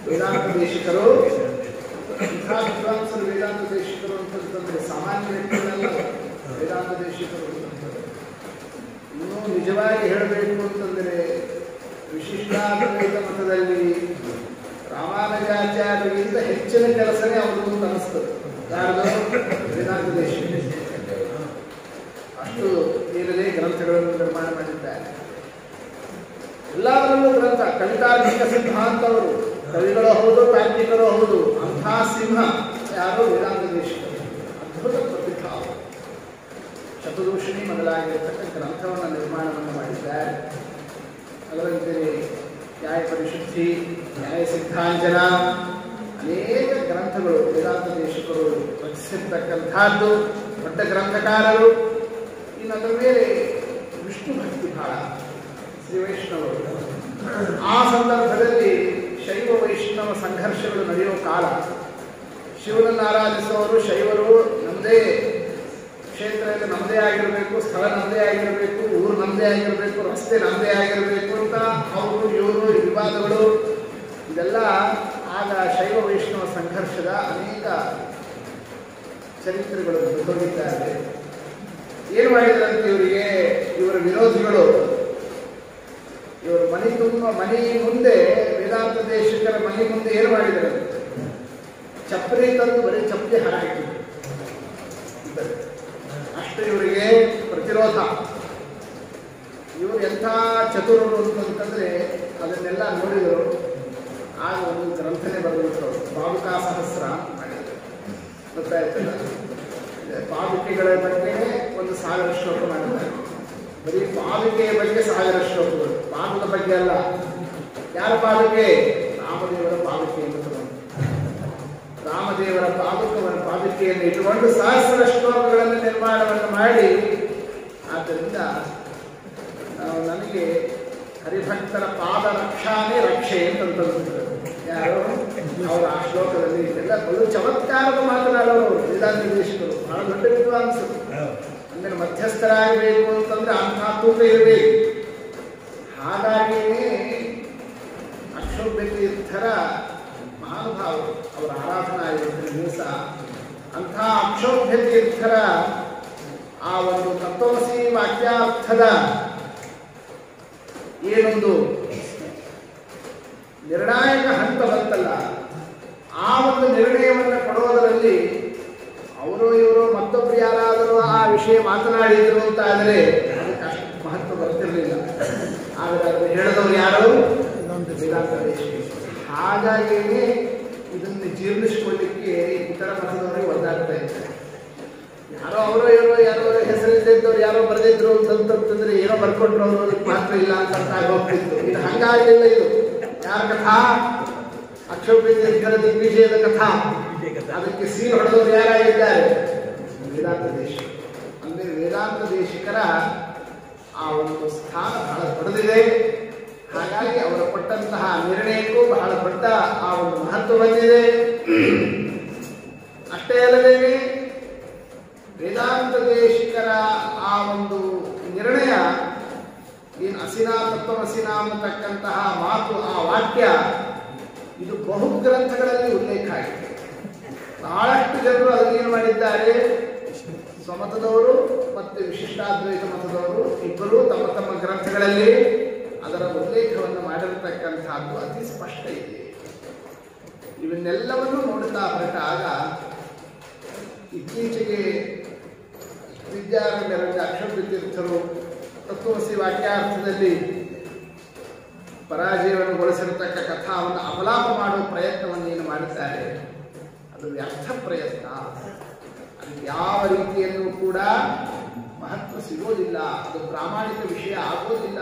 ವೇದಾಂತ ದೇಶಿಕರು. ಇಂಥ ವಿದ್ವಾಂಸರು ವೇದಾಂತ ದೇಶಿಕರು ಅಂತಂದ್ರೆ ಸಾಮಾನ್ಯ ವ್ಯಕ್ತಿಗಳಲ್ಲ ವೇದಾಂತ ದೇಶಿಕರು. ಇನ್ನೂ ನಿಜವಾಗಿ ಹೇಳಬೇಕು ಅಂತಂದರೆ ವಿಶಿಷ್ಟಾದ್ವೈತ ಮತದಲ್ಲಿ ರಾಮಾನುಜಾಚಾರ್ಯರಿಗಿಂತ ಹೆಚ್ಚಿನ ಕೆಲಸನೇ ಅವ್ರಿಗೂ ಅಂತ ಅನಿಸ್ತದೆ. ಯಾರ್ದು? ವೇದಾಂತ ದೇಶಿಕ. ಅಷ್ಟು ಏನೇ ಗ್ರಂಥಗಳನ್ನು ನಿರ್ಮಾಣ ಮಾಡಿದ್ದಾರೆ. ಎಲ್ಲದರಲ್ಲೂ ಗ್ರಂಥ. ಕವಿತಾರ್ಕಿಕ ಸಿದ್ಧಾಂತವರು ಕವಿಗಳು ಹೌದು, ತಾರ್ಕಿಕರು ಹೌದು. ಅಂಥ ಸಿಂಹ ಯಾರು? ವೇದಾಂತ ದೇಶಿಕರು. ಅದ್ಭುತ ಪ್ರತಿಭಾ. ಶತದೂಷಣಿ ಮೊದಲಾಗಿರತಕ್ಕ ಗ್ರಂಥವನ್ನು ನಿರ್ಮಾಣವನ್ನು ಮಾಡಿದ್ದಾರೆ. ಅದರಂತೆ ನ್ಯಾಯ ಪರಿಶುದ್ಧಿ, ನ್ಯಾಯ ಸಿದ್ಧಾಂಜನ, ಅನೇಕ ಗ್ರಂಥಗಳು ವೇದಾಂತ ದೇಶಿಕರು ರಚಿಸಿರ್ತಕ್ಕಂಥದ್ದು. ದೊಡ್ಡ ಗ್ರಂಥಕಾರರು. ಇನ್ನು ಅದರ ಮೇಲೆ ವಿಷ್ಣು ಭಕ್ತಿ ಬಹಳ, ಶ್ರೀ ವೈಷ್ಣವರು. ಆ ಸಂದರ್ಭದಲ್ಲಿ ಶೈವ ವೈಷ್ಣವ ಸಂಘರ್ಷಗಳು ನಡೆಯುವ ಕಾಲ. ಶಿವನನ್ನು ಆರಾಧಿಸುವವರು ಶೈವರು ನಮ್ಮದೇ ಕ್ಷೇತ್ರದಲ್ಲಿ ನಮ್ಮದೇ ಆಗಿರಬೇಕು, ಸ್ಥಳ ನಮ್ಮದೇ ಆಗಿರಬೇಕು, ಊರು ನಮ್ಮದೇ ಆಗಿರಬೇಕು, ರಸ್ತೆ ನಮ್ಮದೇ ಆಗಿರಬೇಕು ಅಂತ ಅವರು ಇವರು ವಿವಾದಗಳು ಇದೆಲ್ಲ ಆಗ ಶೈವ ವೈಷ್ಣವ ಸಂಘರ್ಷದ ಅನೇಕ ಚರಿತ್ರೆಗಳು ಹೋಗಿದ್ದಾರೆ. ಏನು ಮಾಡಿದ್ರಂತೆ ಇವರಿಗೆ? ಇವರ ವಿರೋಧಿಗಳು ಇವರು ಮನೆ ಮುಂದೆ ವೇದಾಂತ ದೇಶಿಕರ ಮನೆ ಮುಂದೆ ಏನು ಮಾಡಿದ್ದಾರೆ? ಚಪ್ಪಲಿ ತಂದು ಬರೀ ಚಪ್ಪಲಿ ಹಾಕಿದ್ರು. ಅಷ್ಟು ಇವರಿಗೆ ಪ್ರತಿರೋಧ. ಇವರು ಎಂಥ ಚತುರರು ಅಂತಂದ್ರೆ ಅದನ್ನೆಲ್ಲ ನೋಡಿದರು. ಆಗ ಒಂದು ಗ್ರಂಥನೇ ಬರೆದ್ಬಿಟ್ರು, ಪಾದುಕಾ ಸಹಸ್ರ ಮಾಡಿದರು. ಗೊತ್ತಾಯ್ತಲ್ಲ, ಪಾದುಕೆಗಳ ಬಗ್ಗೆ ಒಂದು 1000 ಶ್ಲೋಕ ಮಾಡಿದ್ದಾರೆ. ಬರೀ ಪಾದುಕೆಯ ಬಗ್ಗೆ 1000 ಶ್ಲೋಕಗಳು. ಪಾದದ ಬಗ್ಗೆ ಅಲ್ಲ. ಯಾರ ಪಾದುಕೆ? ರಾಮದೇವರ ಪಾದುಕೆ ಅಂತ ರಾಮದೇವರ ಪಾದುಕೆಯನ್ನು ಇಟ್ಟುಕೊಂಡು ಸಹಸ್ರ ಶ್ಲೋಕಗಳನ್ನು ನಿರ್ಮಾಣವನ್ನು ಮಾಡಿ, ಆದ್ದರಿಂದ ನಾವು ನನಗೆ ಹರಿಭಕ್ತರ ಪಾದ ರಕ್ಷಾನೇ ರಕ್ಷೆ ಅಂತಂತಂದ್ರು ಯಾರು ಅವರು ಆ ಶ್ಲೋಕದಲ್ಲಿ ಎಲ್ಲ ಬಲು ಚಮತ್ಕಾರದ ಮಾತನಾಡೋರು ವೇದಾಂತ ದೇಶಿಕರು, ಬಹಳ ದೊಡ್ಡ ವಿದ್ವಾಂಸರು. ಅಂದರೆ ಮಧ್ಯಸ್ಥರಾಗಬೇಕು ಅಂತಂದ್ರೆ ಅಂಥ ತೂಕ ಇರಬೇಕು. ಹಾಗಾಗಿಯೇ ಅಕ್ಷೋಭ್ಯ ತೀರ್ಥರ ಮಹಾನುಭಾವರು ಅವರ ಆರಾಧನಾ ಇವತ್ತಿನ ದಿವಸ ಅಂಥ ಅಕ್ಷೋಭ್ಯ ತೀರ್ಥರ ಆ ಒಂದು ತತ್ವಮಸಿ ವಾಕ್ಯಾರ್ಥದ ಏನೊಂದು ನಿರ್ಣಾಯಕ ಹಂತ ಬಂತಲ್ಲ, ಆ ಒಂದು ನಿರ್ಣಯವನ್ನು ಕೊಡೋದರಲ್ಲಿ ಅವರು ಇವರು ಮತ್ತೊಬ್ಬರು ಯಾರಾದರೂ ಆ ವಿಷಯ ಮಾತನಾಡಿದರು ಅಂತ ಆದರೆ ಅದಕ್ಕೆ ಅಷ್ಟು ಮಹತ್ವ ಬರ್ತಿರಲಿಲ್ಲ. ಆದರೆ ಅದನ್ನು ಹೇಳಿದವರು ಯಾರು? ವೇದಾಂತ ದೇಶಿಕರು. ಹಾಗಾಗಿಯೇ ಇದನ್ನು ಜೀರ್ಣಿಸಿಕೊಳ್ಳಿಕ್ಕೆ ಇತರ ಮತದವರಿಗೆ ಒದ್ದಾಡ್ತಾ ಇದ್ದಾರೆ. ಯಾರೋ ಅವರೋ ಇವರೋ ಯಾರೋ ಹೆಸರಿದ್ದವ್ರು ಯಾರೋ ಬರೆದಿದ್ರು ಅಂತಂತಂದ್ರೆ ಏನೋ ಬರ್ಕೊಂಡ್ರು ಅವರು ಅದಕ್ಕೆ ಮಾತ್ರ ಇಲ್ಲ ಅಂತ ಆಗೋಗ್ತಿತ್ತು. ಇದು ಹಂಗಾಗಲಿಲ್ಲ. ಇದು ಯಾರ ಕಥಾ? ಅಕ್ಷೋಭ್ಯ ತೀರ್ಥರ ದಿಗ್ವಿಜಯದ ಕಥಾ. ಅದಕ್ಕೆ ಸೀಲ್ ಹೊಡೆದವರು ಯಾರಾಗಿದ್ದಾರೆ? ವೇದಾಂತ ದೇಶಿಕರು. ಅಂದರೆ ವೇದಾಂತ ದೇಶಿಕರ ಆ ಒಂದು ಸ್ಥಾನ ಬಹಳ ದೊಡ್ಡದಿದೆ. ಹಾಗಾಗಿ ಅವರು ಕೊಟ್ಟಂತಹ ನಿರ್ಣಯಕ್ಕೂ ಬಹಳ ದೊಡ್ಡ ಆ ಒಂದು ಮಹತ್ವ ಬಂದಿದೆ. ಅಷ್ಟೇ ಅಲ್ಲದೆ ವೇದಾಂತ ದೇಶಿಕರ ಆ ಒಂದು ನಿರ್ಣಯ ಏನು ಅಸಿನಾ ತತ್ವಮಸಿನಾ ಅನ್ನತಕ್ಕಂತಹ ಮಾತು, ಆ ವಾಕ್ಯ ಇದು ಬಹು ಗ್ರಂಥಗಳಲ್ಲಿ ಉಲ್ಲೇಖ ಆಗಿದೆ. ಬಹಳಷ್ಟು ಜನರು ಅದನ್ನೇನು ಮಾಡಿದ್ದಾರೆ, ಸ್ವಮತದವರು ಮತ್ತು ವಿಶಿಷ್ಟಾದ್ವೈತ ಮತದವರು ಇಬ್ಬರು ತಮ್ಮ ತಮ್ಮ ಗ್ರಂಥಗಳಲ್ಲಿ ಅದರ ಉಲ್ಲೇಖವನ್ನು ಮಾಡಿರತಕ್ಕಂಥದ್ದು ಅತಿ ಸ್ಪಷ್ಟ ಇದೆ. ಇವನ್ನೆಲ್ಲವನ್ನು ನೋಡುತ್ತಾ ಹೊರಟಾಗ ಇತ್ತೀಚೆಗೆ ವಿದ್ಯಾರಣ್ಯರಲ್ಲಿ ಅಕ್ಷೋಭ್ಯ ತೀರ್ಥರು ತತ್ವಮಸಿ ವಾಕ್ಯಾರ್ಥದಲ್ಲಿ ಪರಾಜಯವನ್ನು ಕಥಾವನ್ನು ಅವಲಾಪ ಮಾಡುವ ಪ್ರಯತ್ನವನ್ನು ಏನು ಮಾಡಿದ್ದಾರೆ, ಅದು ವ್ಯರ್ಥ ಪ್ರಯತ್ನ. ಅದು ಯಾವ ರೀತಿಯಲ್ಲೂ ಕೂಡ ಮಹತ್ವ ಸಿಗೋದಿಲ್ಲ. ಅದು ಪ್ರಾಮಾಣಿಕ ವಿಷಯ ಆಗೋದಿಲ್ಲ.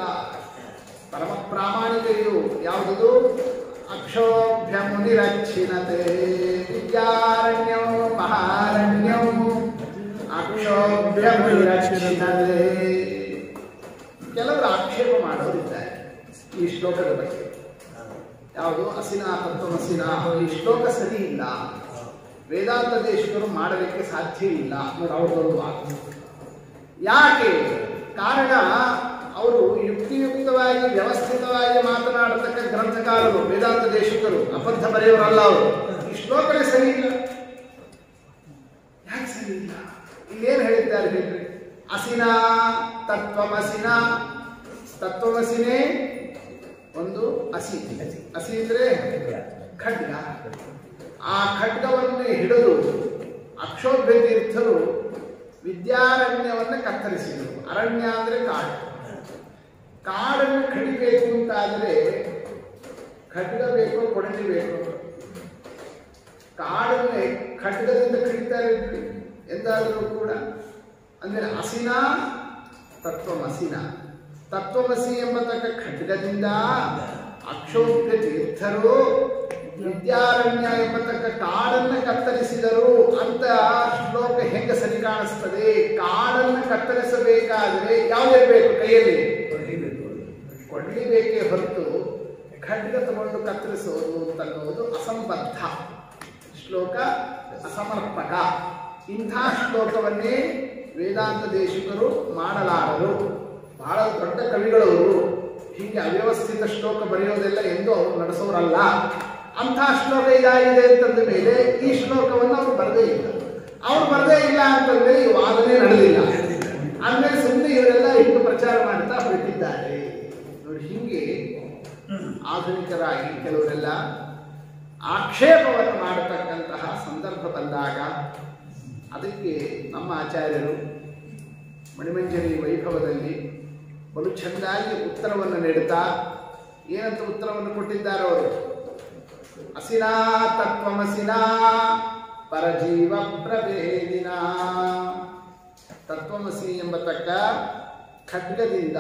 ಪರಮ ಪ್ರಾಮಾಣಿಕ ಇದು ಯಾವುದದು? ಅಕ್ಷೋಭ್ಯ ಮುನಿರಚ್ಛಿನತೆ ವಿದ್ಯಾರಣ್ಯೋ ಮಹಾರಣ್ಯೋ ಅಕ್ಷೋಭ್ಯ ಮುನಿರಚ್ಛಿನತೆ. ಕೆಲವರು ಆಕ್ಷೇಪ ಮಾಡೋರಿದ್ದಾರೆ ಈ ಶ್ಲೋಕದ ಬಗ್ಗೆ. ಯಾವುದು? ಅಸಿನಾ ತತ್ವಮಸಿನಾ, ಈ ಶ್ಲೋಕ ಸರಿ ಇಲ್ಲ, ವೇದಾಂತ ದೇಶಿಕರು ಮಾಡಲಿಕ್ಕೆ ಸಾಧ್ಯ ಇಲ್ಲ ನೋಡಿ ಅವ್ರದೊಂದು ಮಾತು. ಯಾಕೆ? ಕಾರಣ ಅವರು ಯುಕ್ತಿಯುಕ್ತವಾಗಿ ವ್ಯವಸ್ಥಿತವಾಗಿ ಮಾತನಾಡತಕ್ಕ ಗ್ರಂಥಕಾರರು ವೇದಾಂತ ದೇಶಿಕರು, ಅಬದ್ಧ ಬರೆಯವರಲ್ಲ ಅವರು. ಈ ಶ್ಲೋಕನೇ ಸರಿ ಇಲ್ಲ. ಯಾಕೆ ಸರಿ ಇಲ್ಲ? ಇಲ್ಲೇನು ಹೇಳಿದ್ದಾರೆ ಹೇಳ್ರಿ? ಅಸಿನಾ ತತ್ವಮಸಿನಾ. ತತ್ವಮಸಿನೇ ಒಂದು ಅಸಿ. ಅಸಿ ಅಂದ್ರೆ ಖಡ್ಗ. ಆ ಖಡ್ಗವನ್ನು ಹಿಡಿದು ಅಕ್ಷೋಭ್ಯ ತೀರ್ಥರು ವಿದ್ಯಾರಣ್ಯವನ್ನು ಕತ್ತರಿಸಿದರು. ಅರಣ್ಯ ಅಂದ್ರೆ ಕಾಡು. ಕಾಡನ್ನು ಕಡಿಬೇಕು ಅಂತಾದರೆ ಖಡ್ಗ ಬೇಕು, ಕೊಡಲಿ ಬೇಕು. ಕಾಡನ್ನೇ ಖಡ್ಗದಿಂದ ಕಡಿತಾರೆ ಎಂದಾದರೂ ಕೂಡ. ಅಂದರೆ ಅಸಿನಾ ತತ್ವಮಸಿನ, ತತ್ವಮಸಿ ಎಂಬತಕ್ಕ ಖಡ್ಗದಿಂದ ಅಕ್ಷೋಭ್ಯ ತೀರ್ಥರು ವಿದ್ಯಾರಣ್ಯ ಎಂಬತಕ್ಕ ಕಾಡನ್ನು ಕತ್ತರಿಸಿದರು ಅಂತ ಶ್ಲೋಕ ಹೆಂಗ ಸರಿ ಕಾಣಿಸ್ತದೆ? ಕಾಡನ್ನು ಕತ್ತರಿಸಬೇಕಾದರೆ ಯಾವುದಿರಬೇಕು ಕೈಯಲ್ಲಿ? ಕೊಡ್ಲಿ ಬೇಕೇ ಹೊರತು ಖಡ್ಗ ತಗೊಂಡು ಕತ್ತರಿಸೋದು ಅಂತನ್ನುವುದು ಅಸಂಬದ್ಧ. ಶ್ಲೋಕ ಅಸಮರ್ಪಕ. ಇಂಥ ಶ್ಲೋಕವನ್ನೇ ವೇದಾಂತ ದೇಶಿಕರು ಮಾಡಲಾರರು. ಬಹಳ ದೊಡ್ಡ ಕವಿಗಳವರು ಹೀಗೆ ಅವ್ಯವಸ್ಥಿತ ಶ್ಲೋಕ ಬರೆಯೋದೆಲ್ಲ ಎಂದು ಅವರು ನಡೆಸೋರಲ್ಲ. ಅಂಥ ಶ್ಲೋಕ ಇದಾಗಿದೆ ಅಂತಂದ ಮೇಲೆ ಈ ಶ್ಲೋಕವನ್ನು ಅವರು ಬರದೇ ಇಲ್ಲ. ಅವ್ರು ಬರದೇ ಇಲ್ಲ ಅಂತಂದ್ರೆ ಈ ವಾದನೆ ನಡೆದಿಲ್ಲ. ಅಂದ್ಮೇಲೆ ಸುಮ್ಮನೆ ಇವರೆಲ್ಲ ಇಟ್ಟು ಪ್ರಚಾರ ಮಾಡ್ತಾ ಹೊರಟಿದ್ದಾರೆ ನೋಡಿ. ಹೀಗೆ ಆಧುನಿಕರಾಗಿ ಕೆಲವರೆಲ್ಲ ಆಕ್ಷೇಪವನ್ನು ಮಾಡತಕ್ಕಂತಹ ಸಂದರ್ಭ ಬಂದಾಗ ಅದಕ್ಕೆ ನಮ್ಮ ಆಚಾರ್ಯರು ಮಣಿಮಂಜರಿ ವೈಭವದಲ್ಲಿ ಬಲು ಚೆಂದಾಗಿ ಉತ್ತರವನ್ನು ನೀಡುತ್ತಾ ಏನಂತ ಉತ್ತರವನ್ನು ಕೊಟ್ಟಿದ್ದಾರೆ ಅವರು? ಅಸಿನಾ ತತ್ವಮಸಿನಾ ಪರಜೀವ ಪ್ರಭೇದಿನ. ತತ್ವಮಸಿ ಎಂಬತಕ್ಕ ಖಡ್ಗದಿಂದ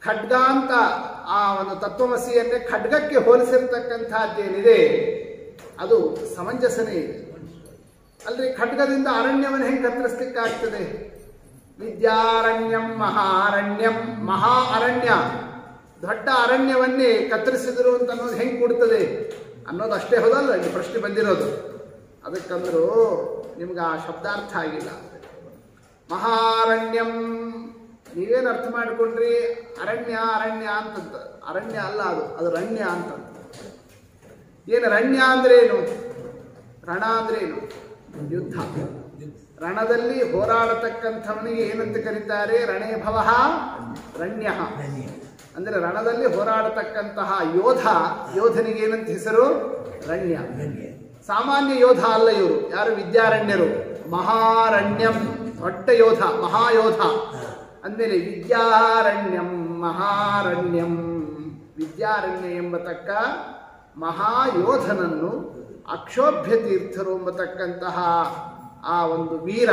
ಖಡ್ಗ ಅಂತ ಆ ಒಂದು ತತ್ವಮಸಿಯನ್ನೇ ಖಡ್ಗಕ್ಕೆ ಹೋಲಿಸಿರ್ತಕ್ಕಂಥದ್ದೇನಿದೆ ಅದು ಸಮಂಜಸನೇ ಇದೆ. ಅಲ್ರಿ ಖಡ್ಗದಿಂದ ಅರಣ್ಯವನ್ನು ಹೆಂಗೆ ಕತ್ತರಿಸ್ಲಿಕ್ಕಾಗ್ತದೆ? ವಿದ್ಯಾರಣ್ಯಂ ಮಹಾರಣ್ಯಂ, ಮಹಾ ಅರಣ್ಯ ದೊಡ್ಡ ಅರಣ್ಯವನ್ನೇ ಕತ್ತರಿಸಿದ್ರು ಅಂತ ಅನ್ನೋದು ಹೆಂಗೆ ಕೊಡ್ತದೆ ಅನ್ನೋದು ಅಷ್ಟೇ ಹೋದಲ್ಲ ಇಲ್ಲಿ ಪ್ರಶ್ನೆ ಬಂದಿರೋದು. ಅದಕ್ಕಂದ್ರು ನಿಮ್ಗೆ ಆ ಶಬ್ದಾರ್ಥ ಆಗಿಲ್ಲ. ಮಹಾರಣ್ಯಂ ನೀವೇನು ಅರ್ಥ ಮಾಡಿಕೊಂಡ್ರಿ? ಅರಣ್ಯ ಅರಣ್ಯ ಅಂತಂತ. ಅರಣ್ಯ ಅಲ್ಲ, ಅದು ರಣ್ಯ ಅಂತಂತ. ಏನು ರಣ್ಯ ಅಂದ್ರೆ ಏನು? ರಣ ಅಂದ್ರೆ ಏನು? ಯುದ್ಧ. ರಣದಲ್ಲಿ ಹೋರಾಡತಕ್ಕಂಥವನಿಗೆ ಏನಂತ ಕರೀತಾರೆ? ರಣೇ ಭವಃ ರಣ್ಯ. ಅಂದರೆ ರಣದಲ್ಲಿ ಹೋರಾಡತಕ್ಕಂತಹ ಯೋಧನಿಗೆ ಏನಂತ ಹೆಸರು? ರಣ್ಯ. ಸಾಮಾನ್ಯ ಯೋಧ ಅಲ್ಲ ಇವರು. ಯಾರು? ವಿದ್ಯಾರಣ್ಯರು. ಮಹಾರಣ್ಯಂ ದೊಡ್ಡ ಯೋಧ, ಮಹಾಯೋಧ ಅಂದಮೇಲೆ ವಿದ್ಯಾರಣ್ಯಂ ಮಹಾರಣ್ಯಂ. ವಿದ್ಯಾರಣ್ಯ ಎಂಬತಕ್ಕ ಮಹಾಯೋಧನನ್ನು ಅಕ್ಷೋಭ್ಯ ತೀರ್ಥರು ಎಂಬತಕ್ಕಂತಹ ಆ ಒಂದು ವೀರ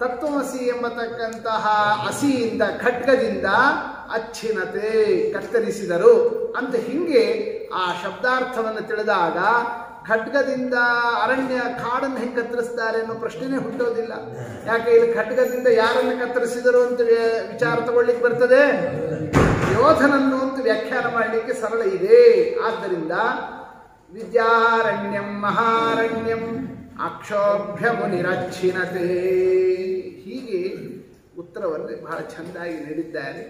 ತತ್ವಮಸಿ ಎಂಬತಕ್ಕಂತಹ ಹಸಿಯಿಂದ ಖಡ್ಗದಿಂದ ಅಚ್ಛಿನತೆ ಕತ್ತರಿಸಿದರು ಅಂತ. ಹಿಂಗೆ ಆ ಶಬ್ದಾರ್ಥವನ್ನು ತಿಳಿದಾಗ ಖಡ್ಗದಿಂದ ಅರಣ್ಯ ಕಾಡನ್ನು ಹೆಂಗೆ ಕತ್ತರಿಸ್ತಾರೆ ಅನ್ನೋ ಪ್ರಶ್ನೆನೇ ಹುಟ್ಟೋದಿಲ್ಲ. ಯಾಕೆ? ಇಲ್ಲಿ ಖಡ್ಗದಿಂದ ಯಾರನ್ನು ಕತ್ತರಿಸಿದರು ಅಂತ ವಿಚಾರ ತಗೊಳ್ಳಿಕ್ಕೆ ಬರ್ತದೆ? ಯೋಧನನ್ನು ಅಂತ ವ್ಯಾಖ್ಯಾನ ಮಾಡಲಿಕ್ಕೆ ಸರಳ ಇದೆ. ಆದ್ದರಿಂದ ವಿದ್ಯಾರಣ್ಯಂ ಮಹಾರಣ್ಯಂ ಅಕ್ಷೋಭ್ಯ ಮುನಿರಚ್ಛಿನತೆ. ಹೀಗೆ ಉತ್ತರವನ್ನು ಬಹಳ ಚೆಂದಾಗಿ ನೀಡಿದ್ದಾರೆ.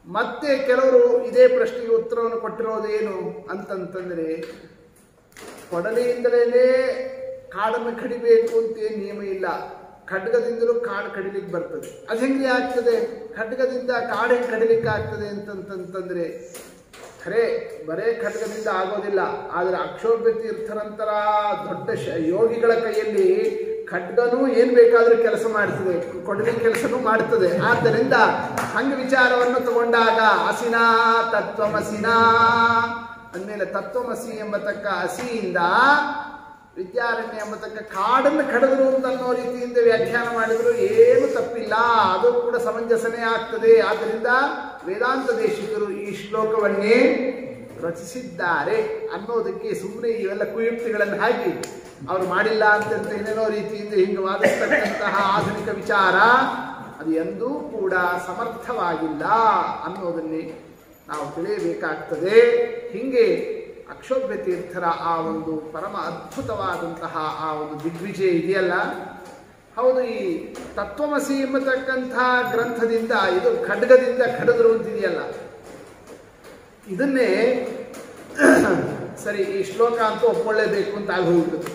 ಮತ್ತೆ ಕೆಲವರು ಇದೇ ಪ್ರಶ್ನೆಗೆ ಉತ್ತರವನ್ನು ಕೊಟ್ಟಿರೋದೇನು ಅಂತಂತಂದ್ರೆ, ಕೊಡಲಿಯಿಂದಲೇ ಕಾಡನ್ನು ಕಡಿಬೇಕು ಅಂತ ನಿಯಮ ಇಲ್ಲ. ಖಡ್ಗದಿಂದಲೂ ಕಾಡು ಕಡಿಲಿಕ್ಕೆ ಬರ್ತದೆ. ಅದು ಹೆಂಗೆ ಆಗ್ತದೆ? ಖಡ್ಗದಿಂದ ಕಾಡು ಹೆಂಗೆ ಕಡಿಲಿಕ್ಕೆ ಆಗ್ತದೆ ಅಂತಂತಂದ್ರೆ ಖರೆ ಬರೇ ಖಡ್ಗದಿಂದ ಆಗೋದಿಲ್ಲ. ಆದರೆ ಅಕ್ಷೋಭ್ಯ ತೀರ್ಥರಂತರ ದೊಡ್ಡ ಯೋಗಿಗಳ ಕೈಯಲ್ಲಿ ಖಡ್ಗನೂ ಏನು ಬೇಕಾದರೂ ಕೆಲಸ ಮಾಡ್ತದೆ, ಕೊಡಲಿ ಕೆಲಸನೂ ಮಾಡ್ತದೆ. ಆದ್ದರಿಂದ ಹಂಗ ವಿಚಾರವನ್ನು ತಗೊಂಡಾಗ ಅಸಿನಾ ತತ್ವಮಸಿನಾ ಅಂದಮೇಲೆ ತತ್ವಮಸಿ ಎಂಬತಕ್ಕ ಹಸಿಯಿಂದ ವಿದ್ಯಾರಣ್ಯ ಎಂಬತಕ್ಕ ಕಾಡನ್ನು ಕಡಿದ್ರು ಅಂತ ಅನ್ನೋ ರೀತಿಯಿಂದ ವ್ಯಾಖ್ಯಾನ ಮಾಡಿದ್ರು ಏನು ತಪ್ಪಿಲ್ಲ. ಅದು ಕೂಡ ಸಮಂಜಸನೇ ಆಗ್ತದೆ. ಆದ್ದರಿಂದ ವೇದಾಂತ ದೇಶಿಕರು ಈ ಶ್ಲೋಕವನ್ನೇ ರಚಿಸಿದ್ದಾರೆ ಅನ್ನೋದಕ್ಕೆ ಸುಮ್ಮನೆ ಇವೆಲ್ಲ ಕುಯುಕ್ತಿಗಳನ್ನು ಹಾಕಿ ಅವರು ಮಾಡಿಲ್ಲ ಅಂತ ಏನೇನೋ ರೀತಿಯಿಂದ ಹಿಂಗೆ ವಾದಿಸ್ತಕ್ಕಂತಹ ಆಧುನಿಕ ವಿಚಾರ ಅದು ಎಂದೂ ಕೂಡ ಸಮರ್ಥವಾಗಿಲ್ಲ ಅನ್ನೋದನ್ನೇ ನಾವು ತಿಳಿಯಬೇಕಾಗ್ತದೆ. ಹೀಗೆ ಅಕ್ಷೋಭ್ಯ ತೀರ್ಥರ ಆ ಒಂದು ಪರಮ ಅದ್ಭುತವಾದಂತಹ ಆ ಒಂದು ದಿಗ್ವಿಜಯ ಇದೆಯಲ್ಲ, ಹೌದು. ಈ ತತ್ವಮಸಿ ಎಂಬತಕ್ಕಂತಹ ಗ್ರಂಥದಿಂದ ಇದು ಖಡ್ಗದಿಂದ ಕಡಿದ್ರು ಅಂತಿದೆಯಲ್ಲ, ಇದನ್ನೇ ಸರಿ ಈ ಶ್ಲೋಕ ಅಂತೂ ಒಪ್ಕೊಳ್ಳೇಬೇಕು ಅಂತ ಆಗಿ ಹೋಗ್ತದೆ.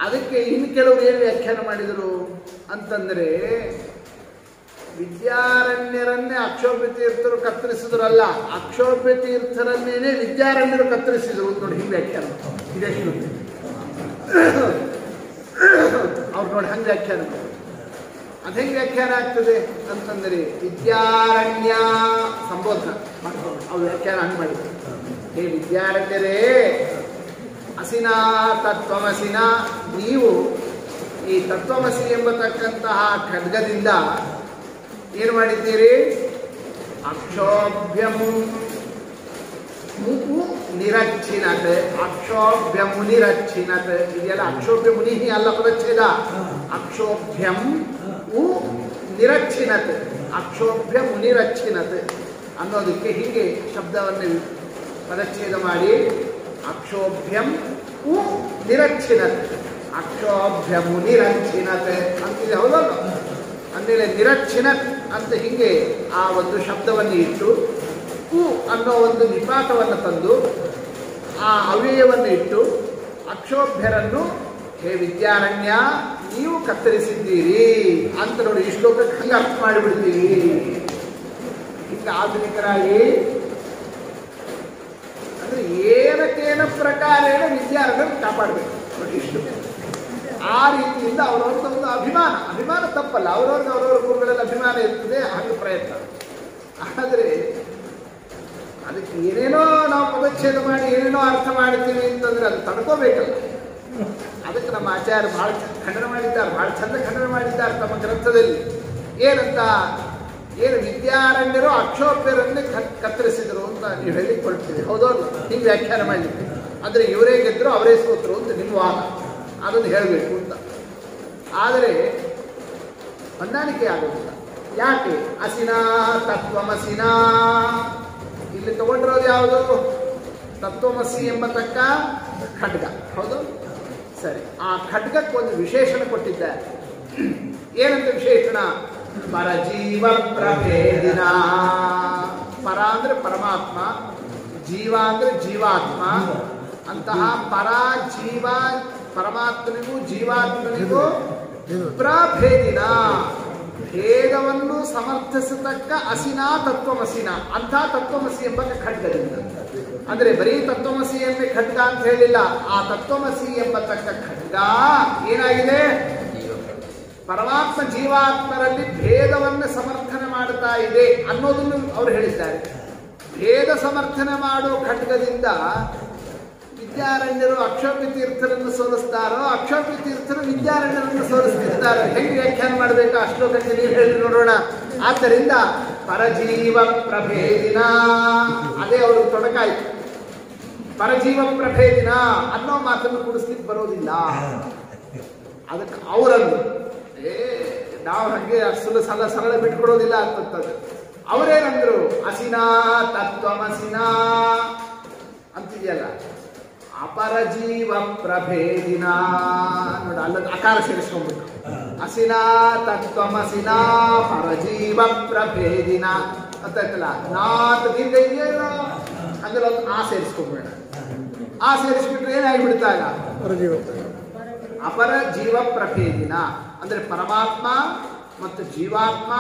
ಅದಕ್ಕೆ ಇನ್ನು ಕೆಲವರು ಏನು ವ್ಯಾಖ್ಯಾನ ಮಾಡಿದರು ಅಂತಂದರೆ, ವಿದ್ಯಾರಣ್ಯರನ್ನೇ ಅಕ್ಷೋಭ್ಯ ತೀರ್ಥರು ಕತ್ತರಿಸಿದ್ರಲ್ಲ, ಅಕ್ಷೋಭ್ಯ ತೀರ್ಥರನ್ನೇನೆ ವಿದ್ಯಾರಣ್ಯರು ಕತ್ತರಿಸಿದ್ರು ಅಂತ ನೋಡಿ. ಹಿಂಗೆ ವ್ಯಾಖ್ಯಾನ ಇದೇ ಶ್ಲೋಕ ಅವ್ರು ನೋಡಿ ಹಂಗೆ ವ್ಯಾಖ್ಯಾನ ಮಾಡಿ. ಅದು ಹೆಂಗೆ ವ್ಯಾಖ್ಯಾನ ಆಗ್ತದೆ ಅಂತಂದರೆ, ವಿದ್ಯಾರಣ್ಯ ಸಂಬೋಧನ ಅವ್ರು ವ್ಯಾಖ್ಯಾನ ಹಂಗೆ ಮಾಡಿದ್ರು. ಹೇ ವಿದ್ಯಾರಣ್ಯರೇ, ಅಸಿನಾ ತತ್ವಮಸಿನ, ನೀವು ಈ ತತ್ವಮಸಿ ಎಂಬತಕ್ಕಂತಹ ಖಡ್ಗದಿಂದ ಏನು ಮಾಡಿದ್ದೀರಿ? ಅಕ್ಷೋಭ್ಯಂ ನಿರಚ್ಛಿನತೆ, ಅಕ್ಷೋಭ್ಯ ಮುನಿರಚ್ಛಿನತೆ ಇದೆಯಲ್ಲ, ಅಕ್ಷೋಭ್ಯ ಮುನಿ ಅಲ್ಲ ಪದಚ್ಛೇದ, ಅಕ್ಷೋಭ್ಯಂ ಉ ನಿರಚ್ಛಿನತೆ, ಅಕ್ಷೋಭ್ಯ ಮುನಿರಚ್ಛಿನತೆ ಅನ್ನೋದಕ್ಕೆ ಹೀಗೆ ಶಬ್ದವನ್ನು ಪದಚ್ಛೇದ ಮಾಡಿ ಅಕ್ಷೋಭ್ಯಂ ಉ ನಿರಚ್ಛಿನತೆ, ಅಕ್ಷೋಭ್ಯ ಮುನಿರಚ್ಛಿನತೆ ಅಂತಿದೆ. ಹೌದಲ್ಲ? ಅಂದಮೇಲೆ ನಿರಚ್ಛಿನತ್ ಅಂತ ಹೀಗೆ ಆ ಒಂದು ಶಬ್ದವನ್ನು ಇಟ್ಟು ಕು ಅನ್ನೋ ಒಂದು ನಿಪಾತವನ್ನು ತಂದು ಆ ಅವ್ಯಯವನ್ನು ಇಟ್ಟು ಅಕ್ಷೋಭ್ಯರನ್ನು ಹೇ ವಿದ್ಯಾರಣ್ಯ ನೀವು ಕತ್ತರಿಸಿದ್ದೀರಿ ಅಂತ ನೋಡಿ. ಈ ಶ್ಲೋಕಕ್ಕೆ ಹಂಗೆ ಅರ್ಥ ಮಾಡಿಬಿಡ್ತೀವಿ. ಹಿಂಗೆ ಆಧುನಿಕರಾಗಿ ಅಂದರೆ ಏನಕ್ಕೇನ ಪ್ರಕಾರೇಣ ವಿದ್ಯಾರಣ್ಯರನ್ನು ಕಾಪಾಡಬೇಕು ನೋಡಿ. ಇಷ್ಟು ಆ ರೀತಿಯಿಂದ ಅವರವ್ರದ್ದು ಒಂದು ಅಭಿಮಾನ ತಪ್ಪಲ್ಲ, ಅವರವ್ರ ಗುರುಗಳಲ್ಲಿ ಅಭಿಮಾನ ಇರ್ತದೆ, ಹಾಗೆ ಪ್ರಯತ್ನ. ಆದರೆ ಅದಕ್ಕೆ ಏನೇನೋ ನಾವು ಪದಚ್ಛೇದ ಮಾಡಿ ಏನೇನೋ ಅರ್ಥ ಮಾಡ್ತೀವಿ ಅಂತಂದ್ರೆ ಅದು ತಡ್ಕೋಬೇಕಲ್ಲ. ಅದಕ್ಕೆ ನಮ್ಮ ಆಚಾರ್ಯ ಭಾಳ ಖಂಡನೆ ಮಾಡಿದ್ದಾರೆ, ಭಾಳ ಚಂದ ಖಂಡನೆ ಮಾಡಿದ್ದಾರೆ ತಮ್ಮ ಗ್ರಂಥದಲ್ಲಿ. ಏನಂತ? ಏನು ವಿದ್ಯಾರಣ್ಯರು ಅಕ್ಷೋಭ್ಯರನ್ನೇ ಕತ್ತರಿಸಿದರು ಅಂತ ನೀವು ಹೇಳಿಕೊಳ್ತೀವಿ, ಹೌದೌದು, ಹಿಂಗೆ ವ್ಯಾಖ್ಯಾನ ಮಾಡಲಿಕ್ಕೆ. ಅಂದರೆ ಇವರೇ ಗೆದ್ದರು ಅವರೇ ಸೋತರು ಅಂತ ನಿಮ್ಮ ವಾದ, ಅದನ್ನು ಹೇಳಬೇಕು ಅಂತ. ಆದರೆ ಹೊಂದಾಣಿಕೆ ಆಗೋದಿಲ್ಲ. ಯಾಕೆ? ಅಸಿನಾ ತತ್ವಮಸಿನಾ. ಇಲ್ಲಿ ತಗೊಂಡಿರೋದು ಯಾವುದು? ತತ್ವಮಸಿ ಎಂಬತಕ್ಕ ಖಡ್ಗ, ಹೌದು ಸರಿ. ಆ ಖಡ್ಗಕ್ಕೆ ಒಂದು ವಿಶೇಷಣ ಕೊಟ್ಟಿದ್ದಾರೆ. ಏನಂತ ವಿಶೇಷಣ? ಪರಜೀವ ಪ್ರಭೇದಿನ. ಪರ ಅಂದ್ರೆ ಪರಮಾತ್ಮ, ಜೀವ ಅಂದ್ರೆ ಜೀವಾತ್ಮ. ಅಂತಹ ಪರ ಜೀವ ಪರಮಾತ್ಮನಿಗೂ ಜೀವಾತ್ಮನಿಗೂ ಪ್ರಭೇದಿನ, ಭೇದವನ್ನು ಸಮರ್ಥಿಸತಕ್ಕ ಅಸಿನಾ ತತ್ವಮಸಿನ, ಅಂಥ ತತ್ವಮಸಿ ಎಂಬ ಖಡ್ಗದಿಂದ. ಅಂದ್ರೆ ಬರೀ ತತ್ವಮಸಿಯನ್ನೇ ಖಡ್ಗ ಅಂತ ಹೇಳಿಲ್ಲ, ಆ ತತ್ವಮಸಿ ಎಂಬತಕ್ಕ ಖಡ್ಗ ಏನಾಗಿದೆ? ಪರಮಾತ್ಮ ಜೀವಾತ್ಮರಲ್ಲಿ ಭೇದವನ್ನು ಸಮರ್ಥನೆ ಮಾಡುತ್ತಾ ಇದೆ ಅನ್ನೋದನ್ನು ಅವರು ಹೇಳಿದ್ದಾರೆ. ಭೇದ ಸಮರ್ಥನೆ ಮಾಡೋ ಖಡ್ಗದಿಂದ ವಿದ್ಯಾರಣ್ಯರು ಅಕ್ಷೋಭ್ಯ ತೀರ್ಥರನ್ನು ಸೋಲಿಸ್ತಾರೋ, ಅಕ್ಷೋಭ್ಯ ತೀರ್ಥರು ವಿದ್ಯಾರಣ್ಯರನ್ನು ಸೋಲಿಸ್ತಿರ್ತಾರೆ. ಹೆಂಗೆ ವ್ಯಾಖ್ಯಾನ ಮಾಡಬೇಕು ಆ ಶ್ಲೋಕಕ್ಕೆ ನೀವು ಹೇಳಿ ನೋಡೋಣ. ಆದ್ದರಿಂದ ಪರಜೀವ ಪ್ರಭೇದಿನ, ಅದೇ ಅವರು ತೊಡಕಾಯಿತು. ಪರಜೀವ ಪ್ರಭೇದಿನ ಅನ್ನೋ ಮಾತನ್ನು ಕೂಡಿಸ್ಲಿಕ್ಕೆ ಬರೋದಿಲ್ಲ. ಅದಕ್ಕೆ ಅವರನ್ನು ನಾವು ಹಾಗೆ ಸರಳ ಬಿಟ್ಕೊಡೋದಿಲ್ಲ ಅಂತದ್ದು. ಅವರೇನಂದ್ರು? ಅಸಿನಾ ತತ್ವಮಸಿನಾ ಅಂತಿದೆಯಲ್ಲ, ಅಪರಜೀವ ಪ್ರಭೇದಿನ. ನೋಡ, ಅಲ್ಲದ ಅಕಾರ ಸೇರಿಸ್ಕೊಂಡ್ಬಿಟ್ಟು ಅಸಿನಾ ತತ್ವಮಸಿನಾ ಪರಜೀವ ಪ್ರಭೇದಿನ ಅಂತಾಯ್ತಲ್ಲ. ನಾತ್ ದೀರ್ಘ ಇದೆಯಲ್ಲ, ಅಂದ್ರೆ ಒಂದು ಆ ಸೇರಿಸ್ಕೊಂಡ್ಬೇಡ. ಆ ಸೇರಿಸ್ಬಿಟ್ರೆ ಏನಾಗಿಬಿಡ್ತಾಗ? ಅಪರ ಜೀವ ಪ್ರಭೇದಿನ ಅಂದ್ರೆ ಪರಮಾತ್ಮ ಮತ್ತು ಜೀವಾತ್ಮ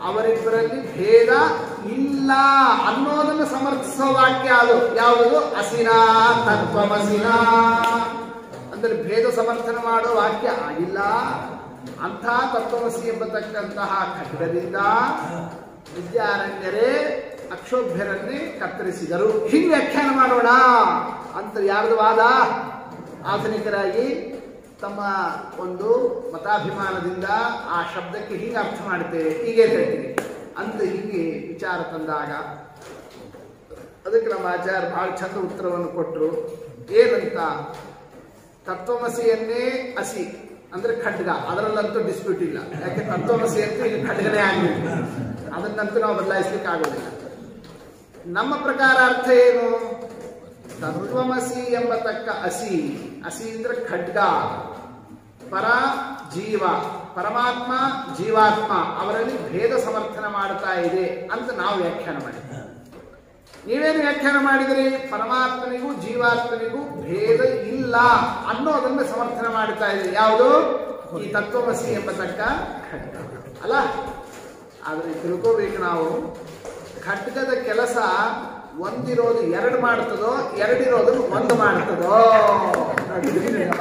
ಅವರಿಬ್ಬರಲ್ಲಿ ಭೇದ ಇಲ್ಲ ಅನ್ನೋದನ್ನು ಸಮರ್ಥಿಸೋ ವಾಕ್ಯ ಅದು. ಯಾವುದು? ಅಸಿನಾ ತತ್ವಮಸಿನಾ ಅಂದ್ರೆ ಭೇದ ಸಮರ್ಥನೆ ಮಾಡೋ ವಾಕ್ಯ ಆಗಿಲ್ಲ. ಅಂಥ ತತ್ವಮಸಿ ಎಂಬತಕ್ಕಂತಹ ಖಡ್ಗದಿಂದ ವಿದ್ಯಾರಣ್ಯರೇ ಅಕ್ಷೋಭ್ಯರನ್ನೇ ಕತ್ತರಿಸಿದರು. ಹಿಂಗೆ ವ್ಯಾಖ್ಯಾನ ಮಾಡೋಣ ಅಂತ ಯಾರ್ದು ವಾದ? ಆಧುನಿಕರಾಗಿ ತಮ್ಮ ಒಂದು ಮತಾಭಿಮಾನದಿಂದ ಆ ಶಬ್ದಕ್ಕೆ ಹೀಗೆ ಅರ್ಥ ಮಾಡ್ತೇವೆ, ಹೀಗೆ ಹೇಳ್ತೀವಿ ಅಂತ ಹೀಗೆ ವಿಚಾರ ತಂದಾಗ ಅದಕ್ಕೆ ನಮ್ಮ ಆಚಾರ್ಯ ಬಹಳ ಚಂದ ಉತ್ತರವನ್ನು ಕೊಟ್ಟರು. ಏನಂತ? ತತ್ವಮಸಿಯನ್ನೇ ಅಸಿ ಅಂದ್ರೆ ಖಡ್ಗ, ಅದರಲ್ಲಂತೂ ಡಿಸ್ಪ್ಯೂಟ್ ಇಲ್ಲ. ಯಾಕೆ? ತತ್ವಮಸಿ ಅಂತ ಈಗ ಖಡ್ಗನೇ ಆಗಬೇಕು, ಅದನ್ನಂತೂ ನಾವು ಬದಲಾಯಿಸ್ಲಿಕ್ಕೆ ಆಗೋದಿಲ್ಲ. ನಮ್ಮ ಪ್ರಕಾರ ಅರ್ಥ ಏನು? ತತ್ವಮಸಿ ಎಂಬತಕ್ಕ ಅಸಿ, ಅಸಿ ಅಂದ್ರೆ ಖಡ್ಗ, ಪರ ಜೀವ ಪರಮಾತ್ಮ ಜೀವಾತ್ಮ ಅವರಲ್ಲಿ ಭೇದ ಸಮರ್ಥನೆ ಮಾಡ್ತಾ ಇದೆ ಅಂತ ನಾವು ವ್ಯಾಖ್ಯಾನ ಮಾಡಿದ್ವಿ. ನೀವೇನು ವ್ಯಾಖ್ಯಾನ ಮಾಡಿದ್ರಿ? ಪರಮಾತ್ಮನಿಗೂ ಜೀವಾತ್ಮನಿಗೂ ಭೇದ ಇಲ್ಲ ಅನ್ನೋದನ್ನು ಸಮರ್ಥನೆ ಮಾಡ್ತಾ ಇದೆ. ಯಾವುದು? ಈ ತತ್ವಮಸಿ ಎಂಬತಕ್ಕ ಖಡ್ಗ ಅಲ್ಲ. ಆದ್ರೆ ತಿಳ್ಕೋಬೇಕು ನಾವು, ಖಡ್ಗದ ಕೆಲಸ ಒಂದಿರೋದು ಎರಡು ಮಾಡ್ತದೋ, ಎರಡಿರೋದನ್ನು ಒಂದು ಮಾಡ್ತದೋ?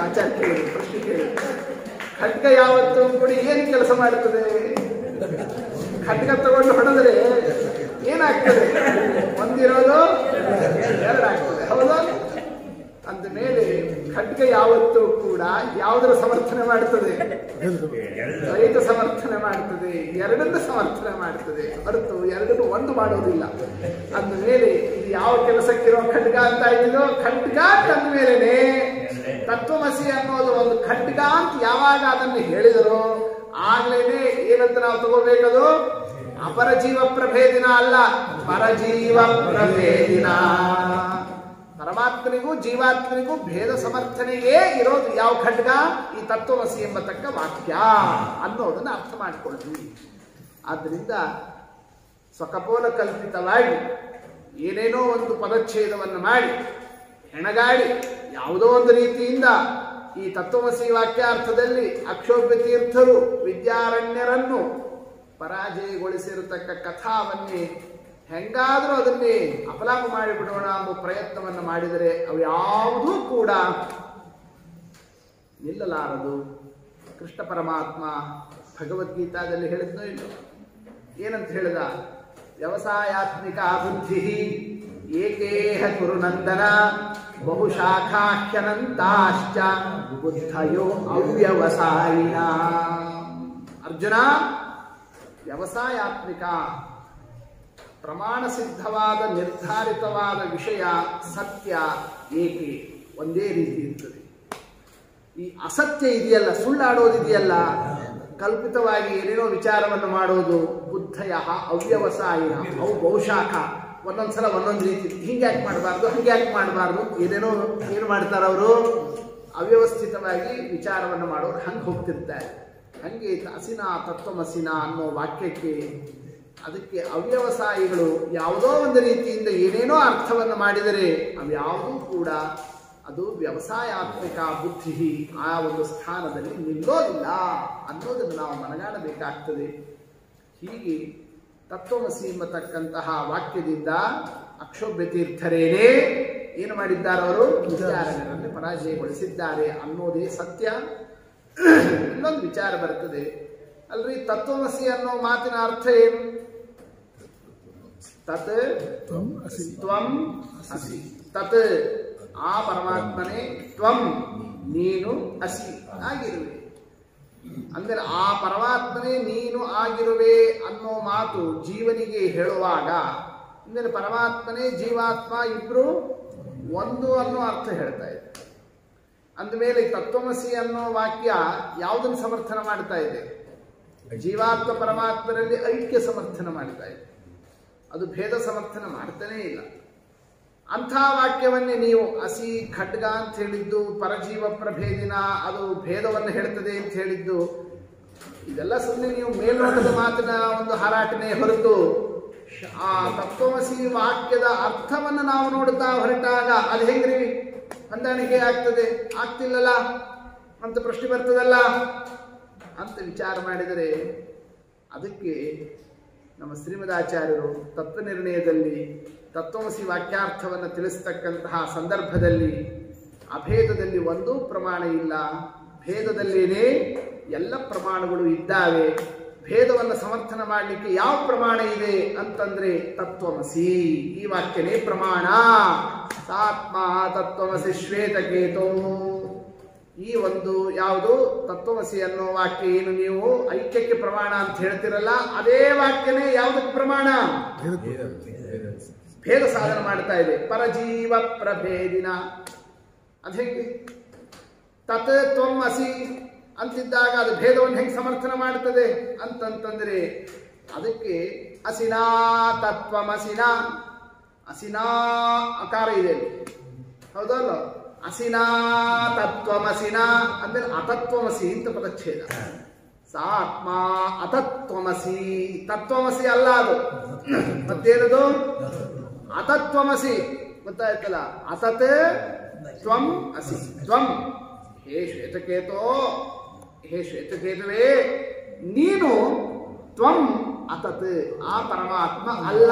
ಆಚಾರ್ಯ ಕೇಳಿ, ಪ್ರಶ್ನೆ ಕೇಳಿ. ಖಡ್ಗ ಯಾವತ್ತೂ ಕೂಡ ಏನು ಕೆಲಸ ಮಾಡುತ್ತದೆ? ಖಡ್ಗ ತಗೊಂಡು ಹೊಡೆದ್ರೆ ಏನಾಗ್ತದೆ? ಒಂದಿರೋದು ಎರಡಾಗ್ತದೆ, ಹೌದಾ? ಅಂದ ಮೇಲೆ ಖಡ್ಗ ಯಾವತ್ತೂ ಕೂಡ ಯಾವುದರ ಸಮರ್ಥನೆ ಮಾಡ್ತದೆ? ರೈತ ಸಮರ್ಥನೆ ಮಾಡ್ತದೆ, ಎರಡನ್ನು ಸಮರ್ಥನೆ ಮಾಡ್ತದೆ ಹೊರತು ಎರಡನ್ನು ಒಂದು ಮಾಡೋದಿಲ್ಲ. ಅಂದ ಮೇಲೆ ಇದು ಯಾವ ಕೆಲಸಕ್ಕಿರೋ ಖಡ್ಗ ಅಂತ ಇದ್ದೋ? ಖಡ್ಗ ಅಂದ ಮೇಲೆನೆ ತತ್ವಮಸಿ ಅನ್ನೋದು ಒಂದು ಖಡ್ಗ ಅಂತ ಯಾವಾಗ ಅದನ್ನು ಹೇಳಿದರೋ ಆಗ್ಲೇನೆ ಏನಂತ ನಾವು ತಗೋಬೇಕದು? ಅಪರಜೀವ ಪ್ರಭೇದಿನ ಅಲ್ಲ, ಪರಜೀವ ಪ್ರಭೇದಿನ. ಪರಮಾತ್ಮನಿಗೂ ಜೀವಾತ್ಮನಿಗೂ ಭೇದ ಸಮರ್ಥನೆಯೇ ಇರೋದು ಯಾವ ಖಡ್ಗ? ಈ ತತ್ವಮಸಿ ಎಂಬತಕ್ಕ ವಾಕ್ಯ ಅನ್ನೋದನ್ನು ಅರ್ಥ ಮಾಡಿಕೊಳ್ಳಿ. ಆದ್ದರಿಂದ ಸ್ವಕಪೋಲ ಕಲ್ಪಿತವಾಗಿ ಏನೇನೋ ಒಂದು ಪದಚ್ಛೇದವನ್ನು ಮಾಡಿ ಹೆಣಗಾಡಿ ಯಾವುದೋ ಒಂದು ರೀತಿಯಿಂದ ಈ ತತ್ವಮಸಿ ವಾಕ್ಯಾರ್ಥದಲ್ಲಿ ಅಕ್ಷೋಭ್ಯ ತೀರ್ಥರು ವಿದ್ಯಾರಣ್ಯರನ್ನು ಪರಾಜಯಗೊಳಿಸಿರತಕ್ಕ ಕಥಾವನ್ನೇ ಹೆಂಗಾದರೂ ಅದನ್ನೇ ಅಪಲಾಪ ಮಾಡಿಬಿಡೋಣ ಎಂಬ ಪ್ರಯತ್ನವನ್ನು ಮಾಡಿದರೆ ಅವು ಯಾವುದೂ ಕೂಡ ನಿಲ್ಲಲಾರದು. ಕೃಷ್ಣ ಪರಮಾತ್ಮ ಭಗವದ್ಗೀತಾದಲ್ಲಿ ಹೇಳಿದ್ನೋ ಇಲ್ಲೋ? ಏನಂತ ಹೇಳಿದ? ವ್ಯವಸಾಯಾತ್ಮಿಕ ಬುದ್ಧಿ ಏಕೇಹ ಕುರುನಂದನ ಬಹುಶಾಖಾಹ್ಯನಂತಾಶ್ಚ ಬುದ್ಧಯೋ ಅವ್ಯವಸಾಯಿನ. ಅರ್ಜುನ, ವ್ಯವಸಾಯಾತ್ಮಿಕ ಪ್ರಮಾಣ ಸಿದ್ಧವಾದ ನಿರ್ಧಾರಿತವಾದ ವಿಷಯ ಸತ್ಯ ಏಕೆ ಒಂದೇ ರೀತಿ ಇರ್ತದೆ. ಈ ಅಸತ್ಯ ಇದೆಯಲ್ಲ, ಸುಳ್ಳಾಡೋದಿದೆಯಲ್ಲ, ಕಲ್ಪಿತವಾಗಿ ಏನೇನೋ ವಿಚಾರವನ್ನು ಮಾಡೋದು, ಬುದ್ಧಯ ಅವ್ಯವಸಾಯಿನ ಅವು ಬಹುಶಾಖ ಒಂದೊಂದ್ಸಲ ಒಂದೊಂದು ರೀತಿ, ಹಿಂಗೆ ಯಾಕೆ ಮಾಡಬಾರ್ದು ಹಂಗೆ ಯಾಕೆ ಮಾಡಬಾರ್ದು ಏನೇನೋ ಏನು ಮಾಡ್ತಾರೆ ಅವರು, ಅವ್ಯವಸ್ಥಿತವಾಗಿ ವಿಚಾರವನ್ನು ಮಾಡೋರು ಹಂಗೆ ಹೋಗ್ತಿರ್ತಾರೆ. ಹಂಗೆ ಅಸಿನ ತತ್ವಮಸಿನ ಅನ್ನೋ ವಾಕ್ಯಕ್ಕೆ ಅದಕ್ಕೆ ಅವ್ಯವಸಾಯಿಗಳು ಯಾವುದೋ ಒಂದು ರೀತಿಯಿಂದ ಏನೇನೋ ಅರ್ಥವನ್ನು ಮಾಡಿದರೆ ಅವ್ಯಾವುದೂ ಕೂಡ ಅದು ವ್ಯವಸಾಯಾತ್ಮಕ ಬುದ್ಧಿ ಆ ಒಂದು ಸ್ಥಾನದಲ್ಲಿ ನಿಲ್ಲೋದಿಲ್ಲ ಅನ್ನೋದನ್ನು ನಾವು ಮನಗಾಣಬೇಕಾಗ್ತದೆ. ಹೀಗೆ ತತ್ವಮಸಿ ಎಂಬತಕ್ಕಂತಹ ವಾಕ್ಯದಿಂದ ಅಕ್ಷೋಭ್ಯ ತೀರ್ಥರೇನೇ ಏನು ಮಾಡಿದ್ದಾರೆ, ಅವರು ವಿಚಾರಗಳನ್ನು ಪರಾಜಯಗೊಳಿಸಿದ್ದಾರೆ ಅನ್ನೋದೇ ಸತ್ಯ. ಇನ್ನೊಂದು ವಿಚಾರ ಬರ್ತದೆ ಅಲ್ರಿ, ತತ್ವಮಸಿ ಅನ್ನೋ ಮಾತಿನ ಅರ್ಥ ಏನು? ತತ್ ತ್ವಂ ಅಸಿ, ತತ್ ಆ ಪರಮಾತ್ಮನೇ, ತ್ವಂ ನೀನು, ಅಸಿ ಆಗಿರುವೆ. ಅಂದರೆ ಆ ಪರಮಾತ್ಮನೇ ನೀನು ಆಗಿರುವೆ ಅನ್ನೋ ಮಾತು ಜೀವನಿಗೆ ಹೇಳುವಾಗ ಅಂದರೆ ಪರಮಾತ್ಮನೇ ಜೀವಾತ್ಮ ಇಬ್ರು ಒಂದು ಅನ್ನೋ ಅರ್ಥ ಹೇಳ್ತಾ ಇದೆ. ಅಂದಮೇಲೆ ತತ್ವಮಸಿ ಅನ್ನೋ ವಾಕ್ಯ ಯಾವುದನ್ನು ಸಮರ್ಥನ ಮಾಡ್ತಾ ಇದೆ? ಜೀವಾತ್ಮ ಪರಮಾತ್ಮರಲ್ಲಿ ಐಕ್ಯ ಸಮರ್ಥನ ಮಾಡ್ತಾ ಇದೆ. ಅದು ಭೇದ ಸಮರ್ಥನ ಮಾಡ್ತಾನೇ ಇಲ್ಲ. ಅಂಥ ವಾಕ್ಯವನ್ನೇ ನೀವು ಅಸಿ ಖಡ್ಗ ಅಂತ ಹೇಳಿದ್ದು, ಪರಜೀವ ಪ್ರಭೇದಿನ ಅದು ಭೇದವನ್ನು ಹೇಳ್ತದೆ ಅಂತ ಹೇಳಿದ್ದು, ಇದೆಲ್ಲ ಸುಮ್ಮನೆ ನೀವು ಮೇಲ್ನೋಟದ ಮಾತಿನ ಒಂದು ಹಾರಾಟನೆ ಹೊರತು ಆ ತತ್ವಮಸಿ ವಾಕ್ಯದ ಅರ್ಥವನ್ನು ನಾವು ನೋಡುತ್ತಾ ಹೊರಟಾಗ ಅದು ಹೆಂಗ್ರಿ ಹೊಂದಾಣಿಕೆ ಆಗ್ತದೆ, ಆಗ್ತಿಲ್ಲಲ್ಲ ಅಂತ ಪ್ರಶ್ನೆ ಬರ್ತದಲ್ಲ ಅಂತ ವಿಚಾರ ಮಾಡಿದರೆ ಅದಕ್ಕೆ ನಮ್ಮ ಶ್ರೀಮದಾಚಾರ್ಯರು ತತ್ವನಿರ್ಣಯದಲ್ಲಿ ತತ್ವಮಸಿ ವಾಕ್ಯಾರ್ಥವನ್ನು ತಿಳಿಸ್ತಕ್ಕಂತಹ ಸಂದರ್ಭದಲ್ಲಿ ಅಭೇದದಲ್ಲಿ ಒಂದೂ ಪ್ರಮಾಣ ಇಲ್ಲ, ಭೇದದಲ್ಲೇನೇ ಎಲ್ಲ ಪ್ರಮಾಣಗಳು ಇದ್ದಾವೆ. ಭೇದವನ್ನು ಸಮರ್ಥನ ಮಾಡಲಿಕ್ಕೆ ಯಾವ ಪ್ರಮಾಣ ಇದೆ ಅಂತಂದ್ರೆ ತತ್ವಮಸಿ ಈ ವಾಕ್ಯನೇ ಪ್ರಮಾಣ. ಸಾತ್ಮ ತತ್ವಮಸಿ ಶ್ವೇತಕೇತೋ, ಈ ಒಂದು ಯಾವುದು ತತ್ವಮಸಿ ಅನ್ನೋ ವಾಕ್ಯ ಏನು ನೀವು ಐಕ್ಯಕ್ಕೆ ಪ್ರಮಾಣ ಅಂತ ಹೇಳ್ತಿರಲ್ಲ, ಅದೇ ವಾಕ್ಯನೇ ಯಾವುದಕ್ಕೆ ಪ್ರಮಾಣ? ಭೇದ ಸಾಧನ ಮಾಡ್ತಾ ಇದೆ. ಪರಜೀವ ಪ್ರಭೇದಿನ ಅದು ಹೆಂಗೆ? ತತ್ ತ್ವಂ ಅಸಿ ಅಂತಿದ್ದಾಗ ಅದು ಭೇದವನ್ನು ಹೆಂಗೆ ಸಮರ್ಥನ ಮಾಡ್ತದೆ ಅಂತಂತಂದ್ರೆ ಅದಕ್ಕೆ ಅಸಿನಾ ತತ್ವಮಸಿನ, ಅಸಿನಾ ಅಕಾರ ಇದೆ ಹೌದಲ್ಲ, ಅಸಿನಾ ತತ್ವಮಸಿನ ಅಂದ್ರೆ ಅತತ್ವಮಸಿ ಅಂತ ಪದಚ್ಛೇದ. ಸಾತ್ಮ ಅತತ್ವಮಸಿ, ತತ್ವಮಸಿ ಅಲ್ಲ ಅದು, ಮತ್ತೇನದು? ಅತತ್ವಮಸಿ. ಗೊತ್ತಾಯ್ತಲ್ಲ, ಅತತ್ ತ್ವಂ ಅಸಿ. ತ್ವಂ ಹೇ ಶ್ವೇತಕೇತೋ, ಹೇ ಶ್ವೇತಕೇತುವೇ ನೀನು, ತ್ವಂ ಅತತ್ ಆ ಪರಮಾತ್ಮ ಅಲ್ಲ,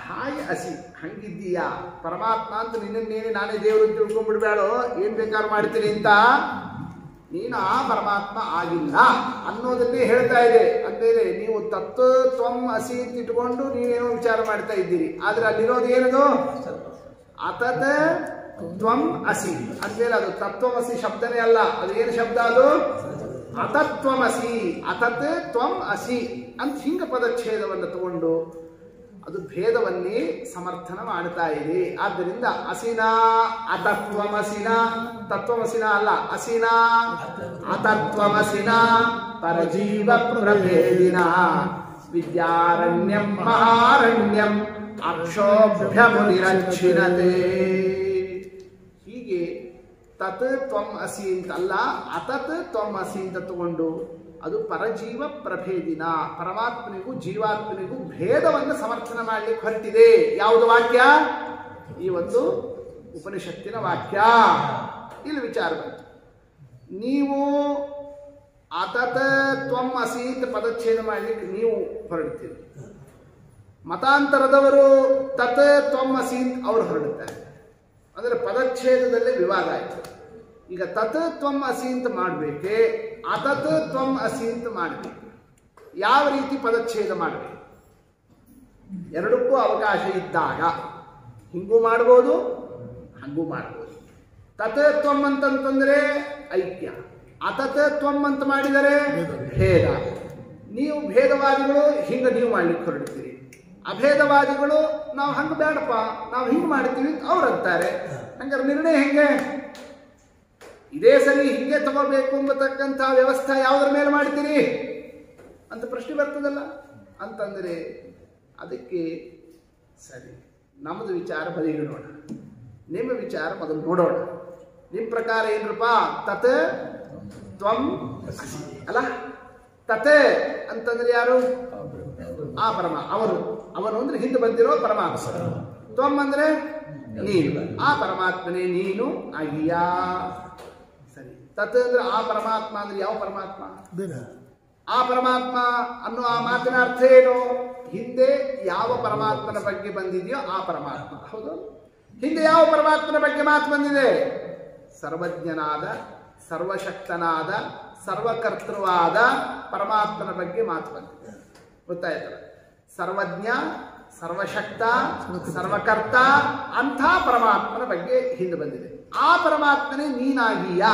ಹಾಗೆ ಅಸಿ ಹಂಗಿದ್ದೀಯಾ ಪರಮಾತ್ಮ ಅಂತ ನಿನ್ನೇನೆ ನಾನೇ ದೇವರು ಅಂತ ತಿಳ್ಕೊಂಡ್ಬಿಡ್ಬೇಡೋ, ಏನ್ ಬೇಕಾದ್ರೂ ಮಾಡ್ತೀನಿ ಅಂತ, ನೀನು ಆ ಪರಮಾತ್ಮ ಆಗಿಲ್ಲ ಅನ್ನೋದನ್ನೇ ಹೇಳ್ತಾ ಇದೆ. ಅಂದೇನೆ ನೀವು ತತ್ವ ತ್ವಂ ಅಸಿ ಅಂತ ಇಟ್ಕೊಂಡು ನೀವೇನೋ ವಿಚಾರ ಮಾಡ್ತಾ ಇದ್ದೀರಿ, ಆದ್ರೆ ಅಲ್ಲಿರೋದು ಏನದು? ಅತತ್ ತ್ವಂ ಅಸಿ ಅಂದ್ಮೇಲೆ ಅದು ತತ್ವಮಸಿ ಶಬ್ದನೇ ಅಲ್ಲ, ಅದು ಏನು ಶಬ್ದ? ಅದು ಅತತ್ವಮಸಿ, ಅತತ್ ತ್ವಂ ಅಸಿ ಅಂತ ಹಿಂಗ ಪದಚ್ಛೇದವನ್ನು ತಗೊಂಡು ಅದು ಭೇದವನ್ನೇ ಸಮರ್ಥನ ಮಾಡ್ತಾ ಇದೆ. ಆದ್ದರಿಂದ ಅಸಿನ ಅತತ್ವಮಸಿನ, ತತ್ವಮಸಿನ ಅಲ್ಲ, ಅಸಿನ ಅತತ್ವಮಸಿನ ಪರಜೀವ ಪ್ರಭೇದಿನ ವಿದ್ಯಾರಣ್ಯಂ ಮಹಾರಣ್ಯಂ ಅಕ್ಷೋಭ್ಯ ಮುನಿರಚ್ಛಿನತೆ. ಹೀಗೆ ತತ್ ತ್ವಂ ಅಸಿ ಅಂತಲ್ಲ, ಅತತ್ ತ್ವಂ ಅಸಿ ಅಂತ ತಗೊಂಡು ಅದು ಪರಜೀವ ಪ್ರಭೇದಿನ, ಪರಮಾತ್ಮನಿಗೂ ಜೀವಾತ್ಮನಿಗೂ ಭೇದವನ್ನು ಸಮರ್ಥನ ಮಾಡಲಿಕ್ಕೆ ಹೊರಟಿದೆ. ಯಾವುದು ವಾಕ್ಯ? ಈ ಒಂದು ಉಪನಿಷತ್ತಿನ ವಾಕ್ಯ. ಇಲ್ಲಿ ವಿಚಾರ ಬಂತು, ನೀವು ಅತತ್ ತ್ವಂ ಅಸಿ ಅಂತ ಪದಚ್ಛೇದ ಮಾಡಲಿಕ್ಕೆ ನೀವು ಹೊರಡ್ತೀರಿ, ಮತಾಂತರದವರು ತತ್ ತ್ವಂ ಅಸಿ ಅಂತ ಅವರು ಹೊರಡುತ್ತಾರೆ. ಅಂದರೆ ಪದಚ್ಛೇದದಲ್ಲೇ ವಿವಾದ ಆಯಿತು. ಈಗ ತತ್ ತ್ವಂ ಅಸಿ ಅಂತ ಮಾಡಬೇಕೆ, ಅತತ್ ತ್ವಂ ಅಸಿ ಅಂತ ಮಾಡಬೇಕು? ಯಾವ ರೀತಿ ಪದಚ್ಛೇದ ಮಾಡಬೇಕು? ಎರಡಕ್ಕೂ ಅವಕಾಶ ಇದ್ದಾಗ ಹಿಂಗೂ ಮಾಡ್ಬೋದು, ಹಂಗೂ ಮಾಡ್ಬೋದು. ತತ್ ತ್ವಂ ಅಂತಂತಂದ್ರೆ ಐಕ್ಯ, ಅತತ್ ತ್ವಂ ಅಂತ ಮಾಡಿದರೆ ಭೇದ. ನೀವು ಭೇದವಾದಿಗಳು ಹಿಂಗೆ ನೀವು ಮಾಡ್ಲಿಕ್ಕೆ ಹೊರಡ್ತೀರಿ, ಅಭೇದವಾದಿಗಳು ನಾವು ಹಂಗೆ ಬೇಡಪ್ಪ ನಾವು ಹಿಂಗೆ ಮಾಡ್ತೀವಿ ಅಂತ ಅವ್ರು ಅಂತಾರೆ. ಹಂಗಾರೆ ನಿರ್ಣಯ ಹೆಂಗೆ? ಇದೇ ಸರಿ ಹಿಂಗೆ ತಗೋಬೇಕು ಎಂಬತಕ್ಕಂಥ ವ್ಯವಸ್ಥೆ ಯಾವುದರ ಮೇಲೆ ಮಾಡ್ತೀರಿ ಅಂತ ಪ್ರಶ್ನೆ ಬರ್ತದಲ್ಲ. ಅಂತಂದರೆ ಅದಕ್ಕೆ ಸರಿ ನಮ್ಮದು ವಿಚಾರ ಬದಿಗಿಡೋಣ, ನಿಮ್ಮ ವಿಚಾರ ಮೊದಲು ನೋಡೋಣ. ನಿಮ್ಮ ಪ್ರಕಾರ ಏನ್ರಪ್ಪ? ತತ್ ತ್ವಂ ಅಲ್ಲ, ತತ್ ಅಂತಂದ್ರೆ ಯಾರು? ಆ ಪರಮ ಅವನು ಅವನು ಅಂದ್ರೆ ಹಿಂದೆ ಬಂದಿರೋ ಪರಮಾತ್ಮ. ತ್ವಂ ಅಂದ್ರೆ ನೀನು, ಆ ಪರಮಾತ್ಮನೇ ನೀನು ಆಗಿಯಾ. ಸರಿ, ತತ್ ಅಂದ್ರೆ ಆ ಪರಮಾತ್ಮ ಅಂದ್ರೆ ಯಾವ ಪರಮಾತ್ಮ? ಆ ಪರಮಾತ್ಮ ಅನ್ನೋ ಆ ಮಾತಿನ ಅರ್ಥ ಏನು? ಹಿಂದೆ ಯಾವ ಪರಮಾತ್ಮನ ಬಗ್ಗೆ ಬಂದಿದೆಯೋ ಆ ಪರಮಾತ್ಮ. ಹೌದು, ಹಿಂದೆ ಯಾವ ಪರಮಾತ್ಮನ ಬಗ್ಗೆ ಮಾತು ಬಂದಿದೆ? ಸರ್ವಜ್ಞನಾದ, ಸರ್ವಶಕ್ತನಾದ, ಸರ್ವಕರ್ತೃವಾದ ಪರಮಾತ್ಮನ ಬಗ್ಗೆ ಮಾತು ಬಂದಿದೆ. ಗೊತ್ತಾಯ್ತಲ್ಲ? ಸರ್ವಜ್ಞ, ಸರ್ವಶಕ್ತ, ಸರ್ವಕರ್ತ ಅಂಥ ಪರಮಾತ್ಮನ ಬಗ್ಗೆ ಹಿಂದೆ ಬಂದಿದೆ. ಆ ಪರಮಾತ್ಮನೇ ನೀನಾಗಿಯಾ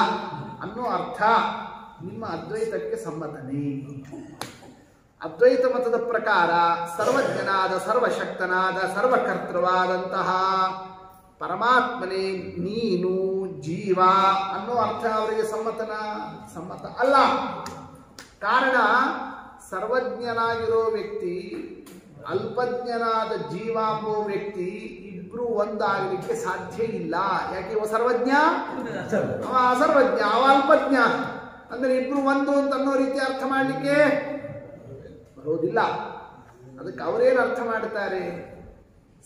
ಅನ್ನೋ ಅರ್ಥ ನಿಮ್ಮ ಅದ್ವೈತಕ್ಕೆ ಸಮ್ಮತನೇ. ಅದ್ವೈತ ಮತದ ಪ್ರಕಾರ ಸರ್ವಜ್ಞನಾದ, ಸರ್ವಶಕ್ತನಾದ, ಸರ್ವಕರ್ತೃವಾದಂತಹ ಪರಮಾತ್ಮನೇ ನೀನು ಜೀವ ಅನ್ನೋ ಅರ್ಥ ಅವರಿಗೆ ಸಮ್ಮತ ಅಲ್ಲ. ಕಾರಣ ಸರ್ವಜ್ಞನಾಗಿರೋ ವ್ಯಕ್ತಿ, ಅಲ್ಪಜ್ಞನಾದ ಜೀವ ಎಂಬೋ ವ್ಯಕ್ತಿ ಇಬ್ರು ಒಂದಾಗಲಿಕ್ಕೆ ಸಾಧ್ಯ ಇಲ್ಲ. ಯಾಕೆ? ಇವ ಸರ್ವಜ್ಞ, ಅವ ಅಸರ್ವಜ್ಞ, ಅವ ಅಲ್ಪಜ್ಞ. ಅಂದ್ರೆ ಇಬ್ರು ಒಂದು ಅಂತ ಅನ್ನೋ ರೀತಿ ಅರ್ಥ ಮಾಡಲಿಕ್ಕೆ ಬರೋದಿಲ್ಲ. ಅದಕ್ಕೆ ಅವರೇನು ಅರ್ಥ ಮಾಡ್ತಾರೆ?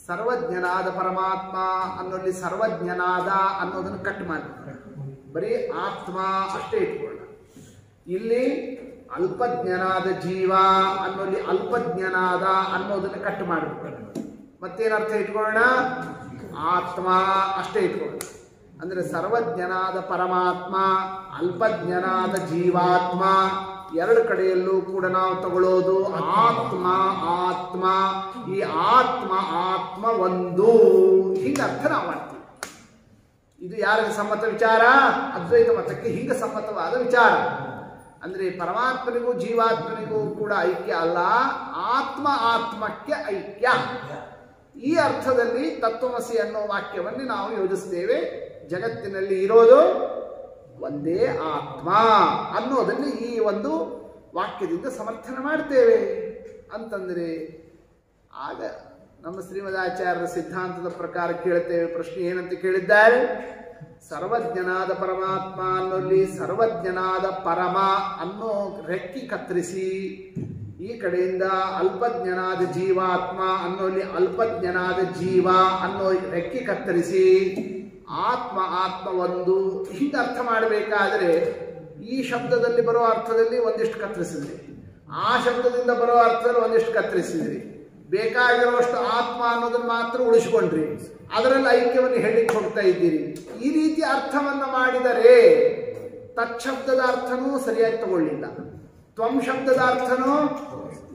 ಸರ್ವಜ್ಞನಾದ ಪರಮಾತ್ಮ ಅನ್ನೋಲ್ಲಿ ಸರ್ವಜ್ಞನಾದ ಅನ್ನೋದನ್ನು ಕಟ್ ಮಾಡ್ತಾರೆ, ಬರೀ ಆತ್ಮ ಅಷ್ಟೇ ಇಟ್ಕೊಳ್ಳ. ಇಲ್ಲಿ ಅಲ್ಪಜ್ಞನಾದ ಜೀವ ಅನ್ನೋಲ್ಲಿ ಅಲ್ಪಜ್ಞನಾದ ಅನ್ನೋದನ್ನು ಕಟ್ ಮಾಡ್ಬಿಡ್ತಾರೆ. ಮತ್ತೇನರ್ಥ ಇಟ್ಕೊಳ್ಳೋಣ? ಆತ್ಮ ಅಷ್ಟೇ ಇಟ್ಕೊಳ್ಳೋಣ. ಅಂದ್ರೆ ಸರ್ವಜ್ಞನಾದ ಪರಮಾತ್ಮ, ಅಲ್ಪಜ್ಞನಾದ ಜೀವಾತ್ಮ, ಎರಡು ಕಡೆಯಲ್ಲೂ ಕೂಡ ನಾವು ತಗೊಳ್ಳೋದು ಆತ್ಮ ಆತ್ಮ. ಈ ಆತ್ಮ ಆತ್ಮ ಒಂದು, ಹಿಂಗೆ ಅರ್ಥ ನಾವು ಮಾಡ್ತೀವಿ. ಇದು ಯಾರಿಗೆ ಸಮ್ಮತ ವಿಚಾರ? ಅದ್ವೈತ ಮತಕ್ಕೆ ಹಿಂಗೆ ಸಮ್ಮತವಾದ ವಿಚಾರ. ಅಂದ್ರೆ ಪರಮಾತ್ಮನಿಗೂ ಜೀವಾತ್ಮನಿಗೂ ಕೂಡ ಐಕ್ಯ ಅಲ್ಲ, ಆತ್ಮ ಆತ್ಮಕ್ಕೆ ಐಕ್ಯ. ಈ ಅರ್ಥದಲ್ಲಿ ತತ್ವಮಸಿ ಅನ್ನೋ ವಾಕ್ಯವನ್ನು ನಾವು ಯೋಜಿಸ್ತೇವೆ. ಜಗತ್ತಿನಲ್ಲಿ ಇರೋದು ಒಂದೇ ಆತ್ಮ ಅನ್ನೋದನ್ನು ಈ ಒಂದು ವಾಕ್ಯದಿಂದ ಸಮರ್ಥನೆ ಮಾಡ್ತೇವೆ. ಅಂತಂದ್ರೆ ಆಗ ನಮ್ಮ ಶ್ರೀಮದಾಚಾರ್ಯರ ಸಿದ್ಧಾಂತದ ಪ್ರಕಾರ ಕೇಳ್ತೇವೆ. ಪ್ರಶ್ನೆ ಏನಂತ ಕೇಳಿದ್ದಾರೆ? ಸರ್ವಜ್ಞನಾದ ಪರಮಾತ್ಮ ಅನ್ನೋಲ್ಲಿ ಸರ್ವಜ್ಞನಾದ ಪರಮ ಅನ್ನೋ ರೆಕ್ಕಿ ಕತ್ತರಿಸಿ, ಈ ಕಡೆಯಿಂದ ಅಲ್ಪಜ್ಞನಾದ ಜೀವಾತ್ಮ ಅನ್ನೋಲ್ಲಿ ಅಲ್ಪಜ್ಞನಾದ ಜೀವ ಅನ್ನೋ ರೆಕ್ಕಿ ಕತ್ತರಿಸಿ ಆತ್ಮ ಆತ್ಮ ಒಂದು ಹಿಂಗೆ ಅರ್ಥ ಮಾಡಬೇಕಾದ್ರೆ ಈ ಶಬ್ದದಲ್ಲಿ ಬರೋ ಅರ್ಥದಲ್ಲಿ ಒಂದಿಷ್ಟು ಕತ್ತರಿಸಿದ್ರಿ, ಆ ಶಬ್ದದಿಂದ ಬರೋ ಅರ್ಥದಲ್ಲಿ ಒಂದಿಷ್ಟು ಕತ್ತರಿಸಿದ್ರಿ. ಬೇಕಾಗಿರುವಷ್ಟು ಆತ್ಮ ಅನ್ನೋದನ್ನು ಮಾತ್ರ ಉಳಿಸಿಕೊಂಡ್ರಿ, ಅದರಲ್ಲಿ ಐಕ್ಯವನ್ನು ಹೇಳಿಕ್ಕೆ ಹೋಗ್ತಾ ಇದ್ದೀರಿ. ಈ ರೀತಿ ಅರ್ಥವನ್ನು ಮಾಡಿದರೆ ತತ್ಶಬ್ದದ ಅರ್ಥನೂ ಸರಿಯಾಗಿ ತಗೊಳ್ಳಿಲ್ಲ, ತ್ವಂ ಶಬ್ದದ ಅರ್ಥನೂ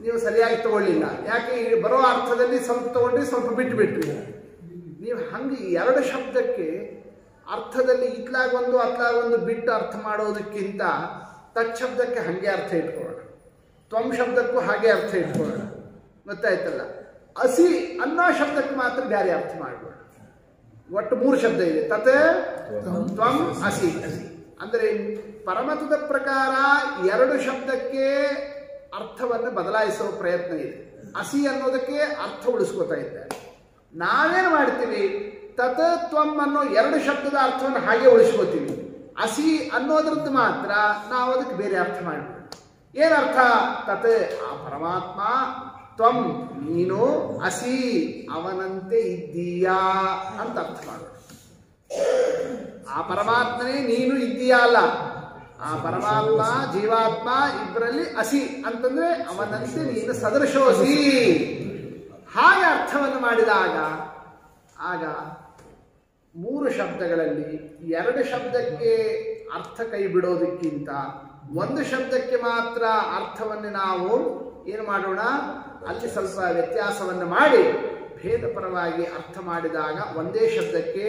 ನೀವು ಸರಿಯಾಗಿ ತಗೊಳ್ಳಿಲ್ಲ. ಯಾಕೆ? ಬರೋ ಅರ್ಥದಲ್ಲಿ ಸ್ವಲ್ಪ ತಗೊಂಡ್ರಿ, ಸ್ವಲ್ಪ ಬಿಟ್ಬಿಟ್ರಿ. ನೀವು ಹಂಗೆ ಎರಡು ಶಬ್ದಕ್ಕೆ ಅರ್ಥದಲ್ಲಿ ಇತ್ಲಾಗೊಂದು ಅತ್ಲಾಗೊಂದು ಬಿಟ್ಟು ಅರ್ಥ ಮಾಡೋದಕ್ಕಿಂತ ತತ್ಶಬ್ದಕ್ಕೆ ಹಾಗೆ ಅರ್ಥ ಇಟ್ಕೊಳ್ಳೋಣ, ತ್ವಂ ಶಬ್ದಕ್ಕೂ ಹಾಗೆ ಅರ್ಥ ಇಟ್ಕೊಳ್ಳೋಣ. ಗೊತ್ತಾಯ್ತಲ್ಲ? ಅಸಿ ಅನ್ನೋ ಶಬ್ದಕ್ಕೆ ಮಾತ್ರ ಬೇರೆ ಅರ್ಥ ಮಾಡಬೇಡ. ಒಟ್ಟು ಮೂರು ಶಬ್ದ ಇದೆ, ತತ್ ತ್ವಂ ಅಸಿ. ಅಂದರೆ ಪರಮತದ ಪ್ರಕಾರ ಎರಡು ಶಬ್ದಕ್ಕೆ ಅರ್ಥವನ್ನು ಬದಲಾಯಿಸುವ ಪ್ರಯತ್ನ ಇದೆ. ಅಸಿ ಅನ್ನೋದಕ್ಕೆ ಅರ್ಥ ಉಳಿಸ್ಕೋತಾ ಇದ್ದಾರೆ. ನಾವೇನು ಮಾಡ್ತೀವಿ? ತತ್ ತ್ವಂ ಅನ್ನೋ ಎರಡು ಶಬ್ದದ ಅರ್ಥವನ್ನು ಹಾಗೆ ಉಳಿಸ್ಕೋತೀವಿ. ಅಸಿ ಅನ್ನೋದ್ರದ್ದು ಮಾತ್ರ ನಾವು ಅದಕ್ಕೆ ಬೇರೆ ಅರ್ಥ ಮಾಡ್ತೀವಿ. ಏನರ್ಥ? ತತ್ ಆ ಪರಮಾತ್ಮ, ತ್ವಂ ನೀನು, ಅಸಿ ಅವನಂತೆ ಇದ್ದೀಯಾ ಅಂತ ಅರ್ಥ ಮಾಡೋಣ. ಆ ಪರಮಾತ್ಮನೇ ನೀನು ಇದ್ದೀಯಾ ಅಲ್ಲ, ಆ ಪರಮಾತ್ಮ ಜೀವಾತ್ಮ ಇಬ್ಬರಲ್ಲಿ ಅಸಿ ಅಂತಂದ್ರೆ ಅವನಂತೆ ನೀನು ಸದೃಶೋಸಿ. ಹಾಗೆ ಅರ್ಥವನ್ನು ಮಾಡಿದಾಗ ಆಗ ಮೂರು ಶಬ್ದಗಳಲ್ಲಿ ಎರಡು ಶಬ್ದಕ್ಕೆ ಅರ್ಥ ಕೈ ಬಿಡೋದಕ್ಕಿಂತ ಒಂದು ಶಬ್ದಕ್ಕೆ ಮಾತ್ರ ಅರ್ಥವನ್ನು ನಾವು ಏನು ಮಾಡೋಣ? ಅಲ್ಲಿ ಸ್ವಲ್ಪ ವ್ಯತ್ಯಾಸವನ್ನು ಮಾಡಿ ಭೇದಪರವಾಗಿ ಅರ್ಥ ಮಾಡಿದಾಗ ಒಂದೇ ಶಬ್ದಕ್ಕೆ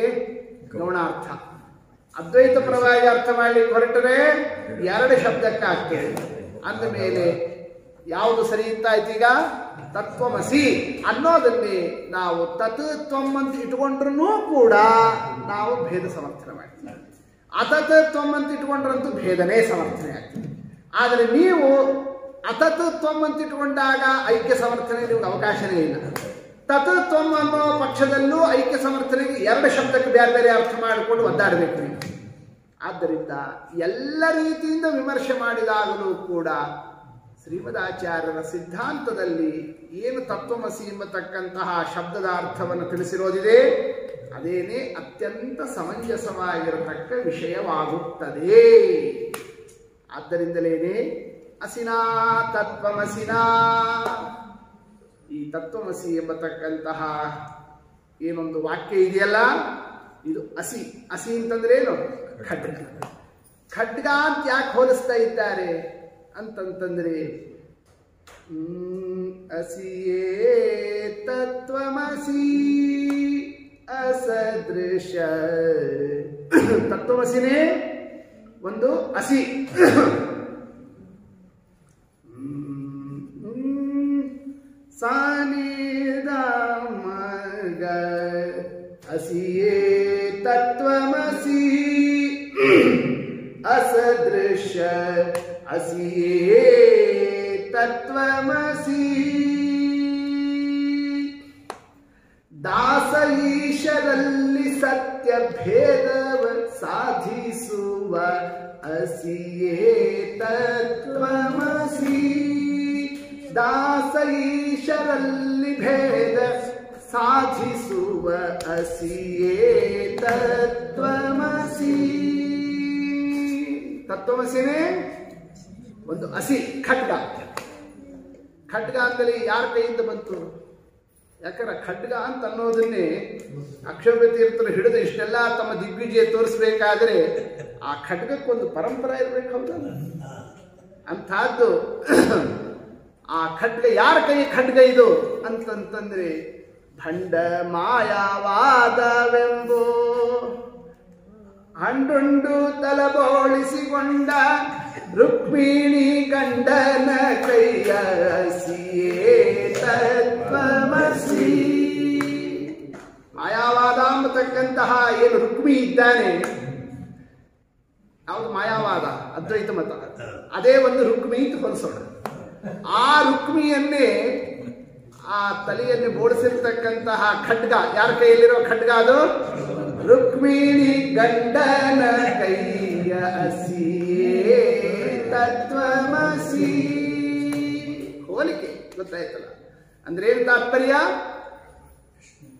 ಗೌಣಾರ್ಥ. ಅದ್ವೈತ ಪರವಾಗಿ ಅರ್ಥ ಮಾಡಲಿಕ್ಕೆ ಹೊರಟರೆ ಎರಡು ಶಬ್ದಕ್ಕೆ ಆಗ್ತೇವೆ. ಅಂದ ಮೇಲೆ ಯಾವುದು ಸರಿ ಅಂತಾಯ್ತು? ಈಗ ತತ್ವಮಸಿ ಅನ್ನೋದನ್ನೇ ನಾವು ತತ್ ತ್ವಂ ಅಂತ ಇಟ್ಕೊಂಡ್ರೂ ಕೂಡ ನಾವು ಭೇದ ಸಮರ್ಥನೆ ಮಾಡ್ತೀವಿ. ಅತತ್ ತ್ವಂ ಅಂತ ಇಟ್ಕೊಂಡ್ರಂತೂ ಭೇದನೇ ಸಮರ್ಥನೆ ಆಗ್ತದೆ. ಆದರೆ ನೀವು ಅತತ್ ತ್ವಂ ಅಂತ ಇಟ್ಕೊಂಡಾಗ ಐಕ್ಯ ಸಮರ್ಥನೆ ನಿಮ್ಗೆ ಅವಕಾಶನೇ ಇಲ್ಲ. ತತ್ ತ್ವಂ ಅನ್ನೋ ಪಕ್ಷದಲ್ಲೂ ಐಕ್ಯ ಸಮರ್ಥನೆಗೆ ಎರಡು ಶಬ್ದಕ್ಕೆ ಬೇರೆ ಬೇರೆ ಅರ್ಥ ಮಾಡಿಕೊಂಡು ಒದ್ದಾಡಬೇಕು ನೀವು. ಆದ್ದರಿಂದ ಎಲ್ಲ ರೀತಿಯಿಂದ ವಿಮರ್ಶೆ ಮಾಡಿದಾಗಲೂ ಕೂಡ ಶ್ರೀಮದಾಚಾರ್ಯರ ಸಿದ್ಧಾಂತದಲ್ಲಿ ಏನು ತತ್ವಮಸಿ ಎಂಬತಕ್ಕಂತಹ ಶಬ್ದದ ಅರ್ಥವನ್ನು ತಿಳಿಸಿರೋದಿದೆ ಅದೇನೇ ಅತ್ಯಂತ ಸಮಂಜಸವಾಗಿರತಕ್ಕ ವಿಷಯವಾಗುತ್ತದೆ. ಆದ್ದರಿಂದಲೇನೆ ಅಸಿನಾ ತತ್ವಮಸಿನಾ, ಈ ತತ್ವಮಸಿ ಎಂಬತಕ್ಕಂತಹ ಏನೊಂದು ವಾಕ್ಯ ಇದೆಯಲ್ಲ ಇದು ಅಸಿ. ಅಸಿ ಅಂತಂದ್ರೆ ಏನು? ಖಡ್ಗ. ಖಡ್ಗ ಅಂತ ಯಾಕೆ ಹೋಲಿಸ್ತಾ ಇದ್ದಾರೆ ಅಂತಂತಂದ್ರೆ ಅಸಿಯೇ ತತ್ವಮಸಿ ಅಸದೃಶ. ತತ್ವಮಸಿನೇ ಒಂದು ಅಸಿ. ಸಾನಿದ ಮಗ ಅಸಿಯೇ ತತ್ವಮಸಿ ಅಸದೃಶ ಅಸಿಯೇ ತತ್ವಮಸಿ. ದಾಸ ಈಶರಲ್ಲಿ ಸತ್ಯ ಭೇದವ ಸಾಧಿಸುವ ಅಸಿಯೇ ತತ್ವಮಸಿ. ದಾಸ ಈಶರಲ್ಲಿ ಭೇದ ಸಾಧಿಸುವ ಅಸಿಯೇ ತತ್ವಮಸಿ. ತತ್ವಮಸಿನೇ ಒಂದು ಅಸಿ, ಖಡ್ಗ. ಖಡ್ಗ ಅಂದಲ್ಲಿ ಯಾರ ಕೈಯಿಂದ ಬಂತು? ಯಾಕಂದ್ರೆ ಖಡ್ಗ ಅಂತ ಅನ್ನೋದನ್ನೇ ಅಕ್ಷೋಭ್ಯ ತೀರ್ಥರು ಹಿಡಿದು ಇಷ್ಟೆಲ್ಲ ತಮ್ಮ ದಿಗ್ವಿಜಯ ತೋರಿಸ್ಬೇಕಾದ್ರೆ ಆ ಖಡ್ಗಕ್ಕೊಂದು ಪರಂಪರೆ ಇರಬೇಕು. ಹೌದಲ್ಲ? ಅಂಥದ್ದು ಆ ಖಡ್ಗ ಯಾರ ಕೈ ಖಡ್ಗ ಇದು ಅಂತಂತಂದ್ರೆ ಭಂಡ ಮಾಯಾವಾದವೆಂಬೋ ಹಂಡುಂಡು ತಲಬೋಳಿಸಿಕೊಂಡ ರುಕ್ಮಿಣಿ ಗಂಡನ ಕೈಯ ಅಸಿಯೇ ತತ್ವಮಸಿ. ಮಾಯಾವಾದ ಎಂಬತಕ್ಕಂತಹ ಏನು ರುಕ್ಮಿ ಇದ್ದಾನೆ, ಯಾವುದು ಮಾಯಾವಾದ? ಅದ್ವೈತ ಮತ. ಅದೇ ಒಂದು ರುಕ್ಮಿ ಅಂತ ಹೊಲಿಸೋಣ. ಆ ರುಕ್ಮಿಯನ್ನೇ ಆ ತಲೆಯನ್ನು ಬೋಡಿಸಿರ್ತಕ್ಕಂತಹ ಖಡ್ಗ ಯಾರ ಕೈಯಲ್ಲಿರೋ ಖಡ್ಗ? ಅದು ರುಕ್ಮಿಣಿ ಗಂಡನ ಕೈಯ ಅಸಿಯೇ ತತ್ವಮಸಿ. ಹೋಲಿಕೆ ಗೊತ್ತಾಯ್ತಲ್ಲ? ಅಂದ್ರೆ ಏನು ತಾತ್ಪರ್ಯ?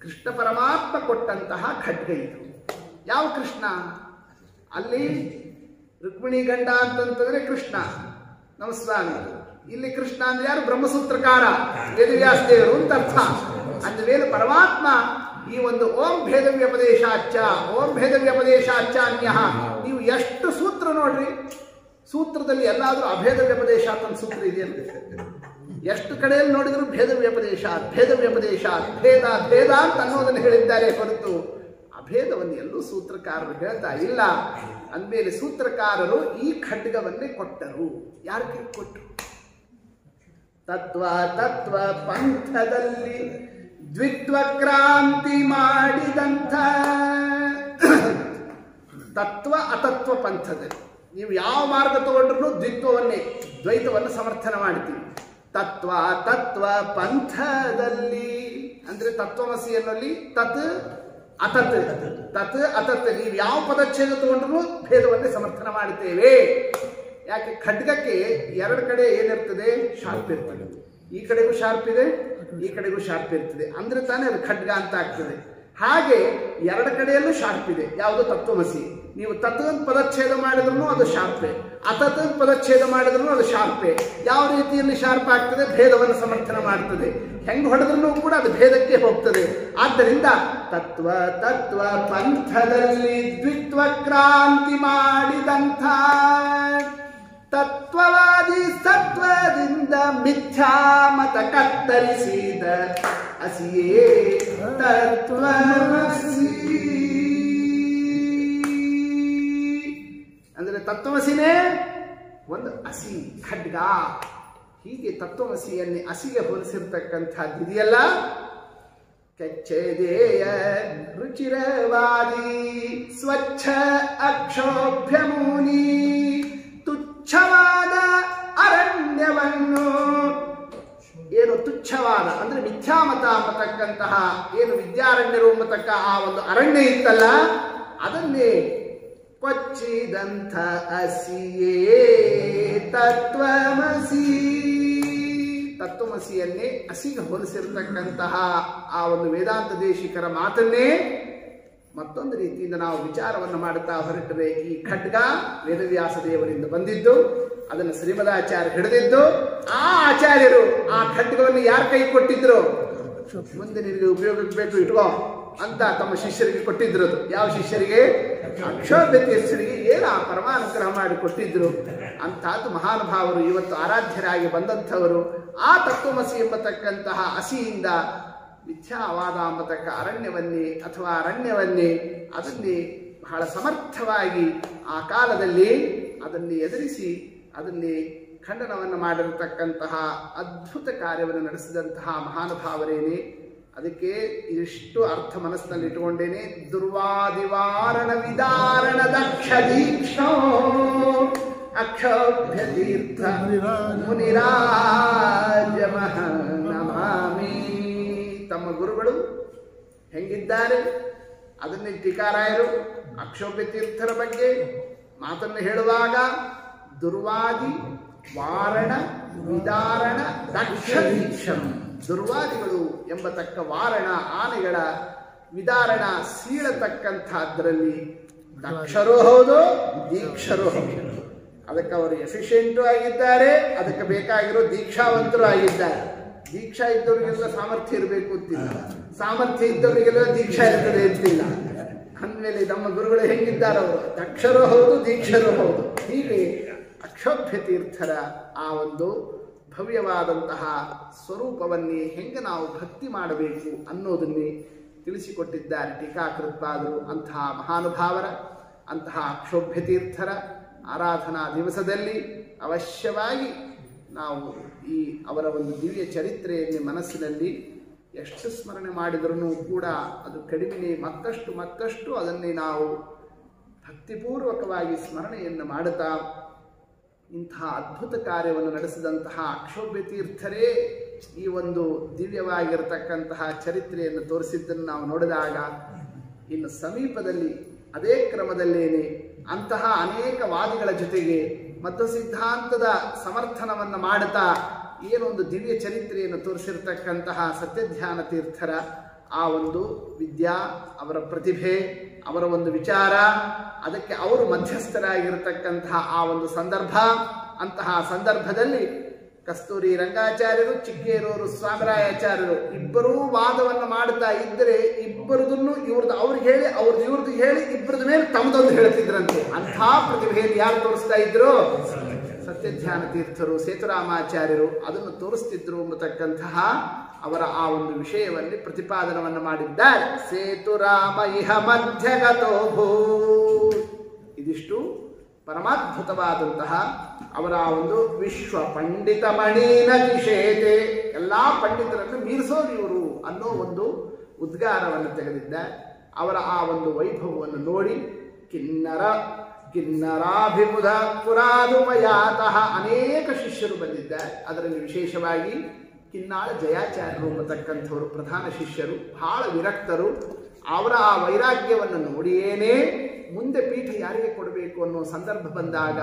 ಕೃಷ್ಣ ಪರಮಾತ್ಮ ಕೊಟ್ಟಂತಹ ಖಡ್ಗ ಇದು. ಯಾವ ಕೃಷ್ಣ? ಅಲ್ಲಿ ರುಕ್ಮಿಣಿ ಗಂಡ ಅಂತಂತಂದ್ರೆ ಕೃಷ್ಣ ನಮ್ಮ ಸ್ವಾಮಿ. ಇಲ್ಲಿ ಕೃಷ್ಣ ಅಂದ್ರೆ ಯಾರು? ಬ್ರಹ್ಮಸೂತ್ರಕಾರ ವೇದವ್ಯಾಸ ದೇವರು ಅಂತ ಅರ್ಥ. ಅಂದ್ಮೇಲೆ ಪರಮಾತ್ಮ ಈ ಒಂದು ಓಂ ಭೇದ ವ್ಯಪದೇಶಾಚ ಓಂ ಭೇದ ವ್ಯಪದೇಶಾಚ ಅನ್ಯ. ನೀವು ಎಷ್ಟು ಸೂತ್ರ ನೋಡ್ರಿ, ಸೂತ್ರದಲ್ಲಿ ಎಲ್ಲಾದ್ರೂ ಅಭೇದ ವ್ಯಪದೇಶ ಅಂತ ಸೂತ್ರ ಇದೆ ಅಂತ. ಎಷ್ಟು ಕಡೆಯಲ್ಲಿ ನೋಡಿದ್ರು ಭೇದ ವ್ಯಪದೇಶ ಭೇದ ವ್ಯಪದೇಶ ಭೇದ ಭೇದ ಅಂತ ಅನ್ನೋದನ್ನು ಹೇಳಿದ್ದಾರೆ ಹೊರತು ಅಭೇದವನ್ನು ಎಲ್ಲೂ ಸೂತ್ರಕಾರರು ಹೇಳ್ತಾ ಇಲ್ಲ. ಅಂದಮೇಲೆ ಸೂತ್ರಕಾರರು ಈ ಖಡ್ಗವನ್ನೇ ಕೊಟ್ಟರು. ಯಾರಿಗೆ ಕೊಟ್ಟರು? ತತ್ವ ತತ್ವ ಪಂಥದಲ್ಲಿ ದ್ವಿತ್ವ ಕ್ರಾಂತಿ ಮಾಡಿದಂಥ ತತ್ವ ಅತತ್ವ ಪಂಥದಲ್ಲಿ ನೀವು ಯಾವ ಮಾರ್ಗ ತಗೊಂಡ್ರು ದ್ವಿತ್ವವನ್ನೇ ದ್ವೈತವನ್ನು ಸಮರ್ಥನೆ ಮಾಡ್ತೀವಿ. ತತ್ವ ತತ್ವ ಪಂಥದಲ್ಲಿ ಅಂದ್ರೆ ತತ್ವಮಸಿಯಲ್ಲಿ ತತ್ ಅತತ್ ತತ್ ಅತತ್ ನೀವು ಯಾವ ಪದಚ್ಛೇದ ತಗೊಂಡ್ರು ಭೇದವನ್ನೇ ಸಮರ್ಥನೆ ಮಾಡುತ್ತೇವೆ. ಯಾಕೆ? ಖಡ್ಗಕ್ಕೆ ಎರಡು ಕಡೆ ಏನಿರ್ತದೆ? ಶಾರ್ಪ್ ಇರ್ತದೆ. ಈ ಕಡೆಗೂ ಶಾರ್ಪ್ ಇದೆ, ಈ ಕಡೆಗೂ ಶಾರ್ಪ್ ಇರ್ತದೆ. ಅಂದ್ರೆ ತಾನೇ ಅದು ಖಡ್ಗ ಅಂತ ಆಗ್ತದೆ. ಹಾಗೆ ಎರಡು ಕಡೆಯಲ್ಲೂ ಶಾರ್ಪ್ ಇದೆ. ಯಾವುದು? ತತ್ವಮಸಿ. ನೀವು ತತ್ ಪದಚ್ಛೇದ ಮಾಡಿದ್ರು ಅದು ಶಾರ್ಪೆ, ಅತತ್ ಪದಚ್ಛೇದ ಮಾಡಿದ್ರು ಅದು ಶಾರ್ಪೆ. ಯಾವ ರೀತಿಯಲ್ಲಿ ಶಾರ್ಪ್ ಆಗ್ತದೆ? ಭೇದವನ್ನು ಸಮರ್ಥನೆ ಮಾಡ್ತದೆ. ಹೆಂಗ್ ಹೊಡೆದ್ರೂ ಕೂಡ ಅದು ಭೇದಕ್ಕೆ ಹೋಗ್ತದೆ. ಆದ್ದರಿಂದ ತತ್ವ ತತ್ವ ಪಂಥದಲ್ಲಿ ದ್ವಿತ್ವ ಕ್ರಾಂತಿ ಮಾಡಿದಂಥ ತತ್ವವಾದಿ ಸತ್ವದಿಂದ ಮಿಥ್ಯಾ ಮತ ಕತ್ತರಿಸಿದ ಅಸಿಯೇ ತತ್ವಮಸಿ. ಅಂದ್ರೆ ತತ್ವಮಸಿನೇ ಒಂದು ಅಸಿ, ಖಡ್ಗ. ಹೀಗೆ ತತ್ವಮಸಿಯನ್ನೇ ಹಸಿಗೆ ಹೋಲಿಸಿರ್ತಕ್ಕಂಥದ್ದಿದೆಯಲ್ಲ, ಕಚ್ಚೇದೇಯ ರುಚಿರವಾದಿ ಸ್ವಚ್ಛ ಅಕ್ಷೋಭ್ಯಮೂನಿ, ತುಚ್ಛವಾದ ಅರಣ್ಯವನ್ನು, ಏನು ತುಚ್ಛವಾದ ಅಂದ್ರೆ ಮಿಥ್ಯಾಮತ ಅನ್ನತಕ್ಕಂತಹ ಏನು ವಿದ್ಯಾರಣ್ಯರು ಎಂಬತಕ್ಕ ಆ ಒಂದು ಅರಣ್ಯ ಇತ್ತಲ್ಲ, ಅದನ್ನೇ ಕೊಚ್ಚಿದಂಥ ಹಸಿಯೇ ತತ್ವಮಸಿ, ತತ್ವಮಸಿಯನ್ನೇ ಹಸಿಗೆ ಹೋಲಿಸಿರ್ತಕ್ಕಂತಹ ಆ ಒಂದು ವೇದಾಂತ ದೇಶಿಕರ ಮಾತನ್ನೇ ಮತ್ತೊಂದು ರೀತಿಯಿಂದ ನಾವು ವಿಚಾರವನ್ನು ಮಾಡುತ್ತಾ ಹೊರಟರೆ, ಈ ಖಡ್ಗ ವೇದವ್ಯಾಸ ದೇವರಿಂದ ಬಂದಿದ್ದು, ಅದನ್ನು ಶ್ರೀಮದಾಚಾರ್ಯ ಹಿಡಿದಿದ್ದು, ಆ ಆಚಾರ್ಯರು ಆ ಖಡ್ಗವನ್ನು ಯಾರ ಕೈ ಕೊಟ್ಟಿದ್ರು, ಮುಂದೆ ನಿನಗೆ ಉಪಯೋಗಕ್ಕೆ ಬೇಕು ಇಟ್ಕೋ ಅಂತ ತಮ್ಮ ಶಿಷ್ಯರಿಗೆ ಕೊಟ್ಟಿದ್ರು. ಯಾವ ಶಿಷ್ಯರಿಗೆ? ಅಕ್ಷೋಭ್ಯ ತೀರ್ಥರಿಗೆ ಏನು ಆ ಪರಮಾನುಗ್ರಹ ಮಾಡಿ ಕೊಟ್ಟಿದ್ರು. ಅಂತಹದ್ದು ಮಹಾನುಭಾವರು ಇವತ್ತು ಆರಾಧ್ಯರಾಗಿ ಬಂದಂಥವರು ಆ ತತ್ವಮಸಿ ಎಂಬತಕ್ಕಂತಹ ಹಸಿಯಿಂದ ಮಿಥ್ಯಾವಾದ ಎಂಬತಕ್ಕ ಅರಣ್ಯವನ್ನೇ ಅಥವಾ ಅರಣ್ಯವನ್ನೇ ಅದನ್ನೇ ಬಹಳ ಸಮರ್ಥವಾಗಿ ಆ ಕಾಲದಲ್ಲಿ ಅದನ್ನೇ ಎದುರಿಸಿ ಅದನ್ನೇ ಖಂಡನವನ್ನು ಮಾಡಿರತಕ್ಕಂತಹ ಅದ್ಭುತ ಕಾರ್ಯವನ್ನು ನಡೆಸಿದಂತಹ ಮಹಾನುಭಾವರೇನೆ. ಅದಕ್ಕೆ ಇಷ್ಟು ಅರ್ಥ ಮನಸ್ಸಿನಲ್ಲಿ ಇಟ್ಟುಕೊಂಡೇನೆ. ದುರ್ವಾದಿವಾರಣ ವಿದಾರಣ ದಕ್ಷ ದೀಕ್ಷೋ ಅಕ್ಷೋಭ್ಯ ತೀರ್ಥ ಮುನಿರಾಜಮಃ ನಮಾಮಿ. ತಮ್ಮ ಗುರುಗಳು ಹೆಂಗಿದ್ದಾರೆ ಅದನ್ನೇ ಟೀಕಾರಾಯರು ಅಕ್ಷೋಭ್ಯ ತೀರ್ಥರ ಬಗ್ಗೆ ಮಾತನ್ನು ಹೇಳುವಾಗ ದುರ್ವಾದಿ ವಾರಣ ವಿದಾರಣ ದಕ್ಷ ದೀಕ್ಷಂ, ದುರ್ವಾದಿಗಳು ಎಂಬತಕ್ಕ ವಾರಣ ಆನೆಗಳ ವಿದಾರಣ ಸೀಳತಕ್ಕಂಥದ್ರಲ್ಲಿ ದಕ್ಷರೂ ಹೌದು ದೀಕ್ಷರೂ ಹೌದು. ಅದಕ್ಕೆ ಅವರು ಎಫಿಷಿಯೆಂಟು ಆಗಿದ್ದಾರೆ, ಅದಕ್ಕೆ ಬೇಕಾಗಿರೋ ದೀಕ್ಷಾವಂತರು ಆಗಿದ್ದಾರೆ. ದೀಕ್ಷಾ ಇದ್ದವರಿಗೆಲ್ಲ ಸಾಮರ್ಥ್ಯ ಇರಬೇಕು ಅಂತಿಲ್ಲ, ಸಾಮರ್ಥ್ಯ ಇದ್ದವರಿಗೆಲ್ಲ ದೀಕ್ಷಾ ಇರ್ತದೆ ಅಂತಿಲ್ಲ. ಅಂದಮೇಲೆ ನಮ್ಮ ಗುರುಗಳು ಹೆಂಗಿದ್ದಾರೆ, ಅವರು ದಕ್ಷರೂ ಹೌದು ದೀಕ್ಷರೂ ಹೌದು. ಹೀಗೆ ಅಕ್ಷೋಭ್ಯ ತೀರ್ಥರ ಆ ಒಂದು ಭವ್ಯವಾದಂತಹ ಸ್ವರೂಪವನ್ನೇ ಹೆಂಗೆ ನಾವು ಭಕ್ತಿ ಮಾಡಬೇಕು ಅನ್ನೋದನ್ನೇ ತಿಳಿಸಿಕೊಟ್ಟಿದ್ದಾರೆ ಟೀಕಾಕೃತ್ಪಾದರು. ಅಂತಹ ಮಹಾನುಭಾವರ ಅಂತಹ ಅಕ್ಷೋಭ್ಯ ತೀರ್ಥರ ಆರಾಧನಾ ದಿವಸದಲ್ಲಿ ಅವಶ್ಯವಾಗಿ ನಾವು ಈ ಅವರ ಒಂದು ದಿವ್ಯ ಚರಿತ್ರೆಯನ್ನು ಮನಸ್ಸಿನಲ್ಲಿ ಎಷ್ಟು ಸ್ಮರಣೆ ಮಾಡಿದರೂ ಕೂಡ ಅದು ಕಡಿಮೆ, ಮತ್ತಷ್ಟು ಅದನ್ನೇ ನಾವು ಭಕ್ತಿಪೂರ್ವಕವಾಗಿ ಸ್ಮರಣೆಯನ್ನು ಮಾಡುತ್ತಾ ಇಂತಹ ಅದ್ಭುತ ಕಾರ್ಯವನ್ನು ನಡೆಸಿದಂತಹ ಅಕ್ಷೋಭ್ಯ ತೀರ್ಥರೇ ಈ ಒಂದು ದಿವ್ಯವಾಗಿರತಕ್ಕಂತಹ ಚರಿತ್ರೆಯನ್ನು ತೋರಿಸಿದ್ದನ್ನು ನಾವು ನೋಡಿದಾಗ, ಇನ್ನು ಸಮೀಪದಲ್ಲಿ ಅದೇ ಕ್ರಮದಲ್ಲೇನೆ ಅಂತಹ ಅನೇಕ ವಾದಿಗಳ ಜೊತೆಗೆ ಮತ್ತು ಸಿದ್ಧಾಂತದ ಸಮರ್ಥನವನ್ನು ಮಾಡುತ್ತಾ ಏನೊಂದು ದಿವ್ಯ ಚರಿತ್ರೆಯನ್ನು ತೋರಿಸಿರ್ತಕ್ಕಂತಹ ಸತ್ಯಧ್ಯಾನ ತೀರ್ಥರ ಆ ಒಂದು ವಿದ್ಯಾ, ಅವರ ಪ್ರತಿಭೆ, ಅವರ ಒಂದು ವಿಚಾರ, ಅದಕ್ಕೆ ಅವರು ಮಧ್ಯಸ್ಥರಾಗಿರತಕ್ಕಂತಹ ಆ ಒಂದು ಸಂದರ್ಭ, ಅಂತಹ ಸಂದರ್ಭದಲ್ಲಿ ಕಸ್ತೂರಿ ರಂಗಾಚಾರ್ಯರು, ಚಿಕ್ಕೇರೂರು ಸ್ವಾಮಿರಾಯಾಚಾರ್ಯರು ಇಬ್ಬರೂ ವಾದವನ್ನು ಮಾಡುತ್ತಾ ಇದ್ದರೆ ಇಬ್ಬರದನ್ನು ಇವ್ರದ್ದು ಅವ್ರಿಗೆ ಹೇಳಿ ಅವ್ರದ್ದು ಇವ್ರದ್ದು ಹೇಳಿ ಇಬ್ಬರದ ಮೇಲೆ ತಮ್ಮದೊಂದು ಹೇಳ್ತಿದ್ರಂತೆ. ಅಂಥ ಪ್ರತಿಭೆಯನ್ನು ಯಾರು ತೋರಿಸ್ತಾ ಇದ್ರು? ಸತ್ಯಧ್ಯಾನ ತೀರ್ಥರು, ಸೇತುರಾಮಾಚಾರ್ಯರು ಅದನ್ನು ತೋರಿಸ್ತಿದ್ರು ಎಂಬತಕ್ಕಂತಹ ಅವರ ಆ ಒಂದು ವಿಷಯವನ್ನು ಪ್ರತಿಪಾದನವನ್ನು ಮಾಡಿದ್ದಾರೆ. ಸೇತುರಾಮ ಇಹ ಮಧ್ಯಗತೋ ಭೂ, ಇದಿಷ್ಟು ಪರಮಾದ್ಭುತವಾದಂತಹ ಅವರ ಒಂದು ವಿಶ್ವ ಪಂಡಿತ ಮಣಿನ ಕಿಶೇತೆ, ಎಲ್ಲಾ ಪಂಡಿತರನ್ನು ಮೀರಿಸೋರು ಇವರು ಅನ್ನೋ ಒಂದು ಉದ್ಗಾರವನ್ನು ತೆಗೆದಿದ್ದಾರೆ. ಅವರ ಆ ಒಂದು ವೈಭವವನ್ನು ನೋಡಿ ಕಿನ್ನರಾಭಿಬುಧ ಪುರಾದುಪಯಾತಃ ಅನೇಕ ಶಿಷ್ಯರು ಬಂದಿದ್ದಾರೆ. ಅದರಲ್ಲಿ ವಿಶೇಷವಾಗಿ ಕಿನ್ನಾಳ ಜಯಾಚಾರ್ಯರು ಎಂಬತಕ್ಕಂಥವರು ಪ್ರಧಾನ ಶಿಷ್ಯರು, ಬಹಳ ವಿರಕ್ತರು. ಅವರ ಆ ವೈರಾಗ್ಯವನ್ನು ನೋಡಿಯೇನೇ ಮುಂದೆ ಪೀಠ ಯಾರಿಗೆ ಕೊಡಬೇಕು ಅನ್ನೋ ಸಂದರ್ಭ ಬಂದಾಗ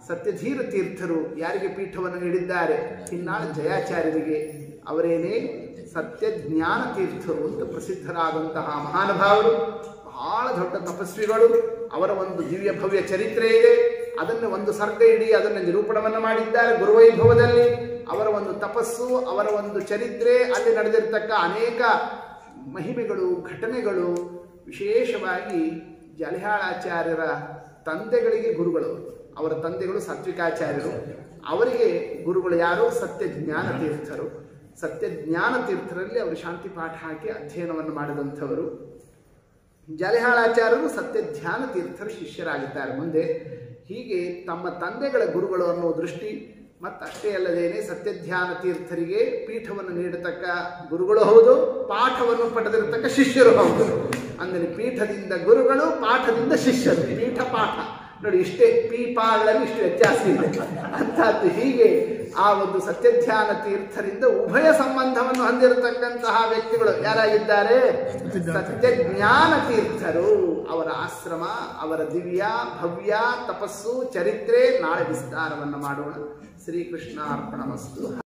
ಸತ್ಯಧೀರ ತೀರ್ಥರು ಯಾರಿಗೆ ಪೀಠವನ್ನು ನೀಡಿದ್ದಾರೆ? ಕಿನ್ನಾಳ ಜಯಾಚಾರ್ಯರಿಗೆ. ಅವರೇನೇ ಸತ್ಯಜ್ಞಾನ ತೀರ್ಥರು ಅಂತ ಪ್ರಸಿದ್ಧರಾದಂತಹ ಮಹಾನುಭಾವರು, ಬಹಳ ದೊಡ್ಡ ತಪಸ್ವಿಗಳು. ಅವರ ಒಂದು ದಿವ್ಯ ಭವ್ಯ ಚರಿತ್ರೆ ಇದೆ. ಅದನ್ನು ಒಂದು ಸರ್ಗ ಇಡೀ ಅದನ್ನು ನಿರೂಪಣವನ್ನು ಮಾಡಿದ್ದಾರೆ ಗುರುವೈಭವದಲ್ಲಿ. ಅವರ ಒಂದು ತಪಸ್ಸು, ಅವರ ಒಂದು ಚರಿತ್ರೆ, ಅಲ್ಲಿ ನಡೆದಿರ್ತಕ್ಕ ಅನೇಕ ಮಹಿಮೆಗಳು, ಘಟನೆಗಳು, ವಿಶೇಷವಾಗಿ ಜಲಹಾಳಾಚಾರ್ಯರ ತಂದೆಗಳಿಗೆ ಗುರುಗಳು. ಅವರ ತಂದೆಗಳು ಸಾತ್ವಿಕಾಚಾರ್ಯರು, ಅವರಿಗೆ ಗುರುಗಳು ಯಾರು? ಸತ್ಯಜ್ಞಾನ ತೀರ್ಥರು. ಸತ್ಯಜ್ಞಾನ ತೀರ್ಥರಲ್ಲಿ ಅವರು ಶಾಂತಿ ಪಾಠ ಹಾಕಿ ಅಧ್ಯಯನವನ್ನು ಮಾಡಿದಂಥವರು. ಜಲಹಾಳಾಚಾರ್ಯರು ಸತ್ಯಧ್ಯಾನ ತೀರ್ಥರ ಶಿಷ್ಯರಾಗಿದ್ದಾರೆ ಮುಂದೆ. ಹೀಗೆ ತಮ್ಮ ತಂದೆಗಳ ಗುರುಗಳು ಅನ್ನೋ ದೃಷ್ಟಿ ಮತ್ತಷ್ಟೇ ಅಲ್ಲದೇನೆ ಸತ್ಯಧ್ಯಾನ ತೀರ್ಥರಿಗೆ ಪೀಠವನ್ನು ನೀಡತಕ್ಕ ಗುರುಗಳು ಹೌದು, ಪಾಠವನ್ನು ಪಡೆದಿರತಕ್ಕ ಶಿಷ್ಯರು ಹೌದು. ಅಂದರೆ ಪೀಠದಿಂದ ಗುರುಗಳು, ಪಾಠದಿಂದ ಶಿಷ್ಯರು. ಪೀಠ ಪಾಠ ನೋಡಿ, ಇಷ್ಟೇ ಪೀಪಾಗಳಲ್ಲಿ ಇಷ್ಟು ವ್ಯತ್ಯಾಸ ಇದೆ ಅಂತಹದ್ದು. ಹೀಗೆ ಆ ಒಂದು ಸತ್ಯಧ್ಯಾನ ತೀರ್ಥರಿಂದ ಉಭಯ ಸಂಬಂಧವನ್ನು ಹೊಂದಿರತಕ್ಕಂತಹ ವ್ಯಕ್ತಿಗಳು ಯಾರಾಗಿದ್ದಾರೆ? ಸತ್ಯಜ್ಞಾನ ತೀರ್ಥರು. ಅವರ ಆಶ್ರಮ, ಅವರ ದಿವ್ಯ ಭವ್ಯ ತಪಸ್ಸು ಚರಿತ್ರೆ ನಾಳೆ ವಿಸ್ತಾರವನ್ನು ಮಾಡೋಣ. ಶ್ರೀಕೃಷ್ಣಾರ್ಪಣಮಸ್ತು.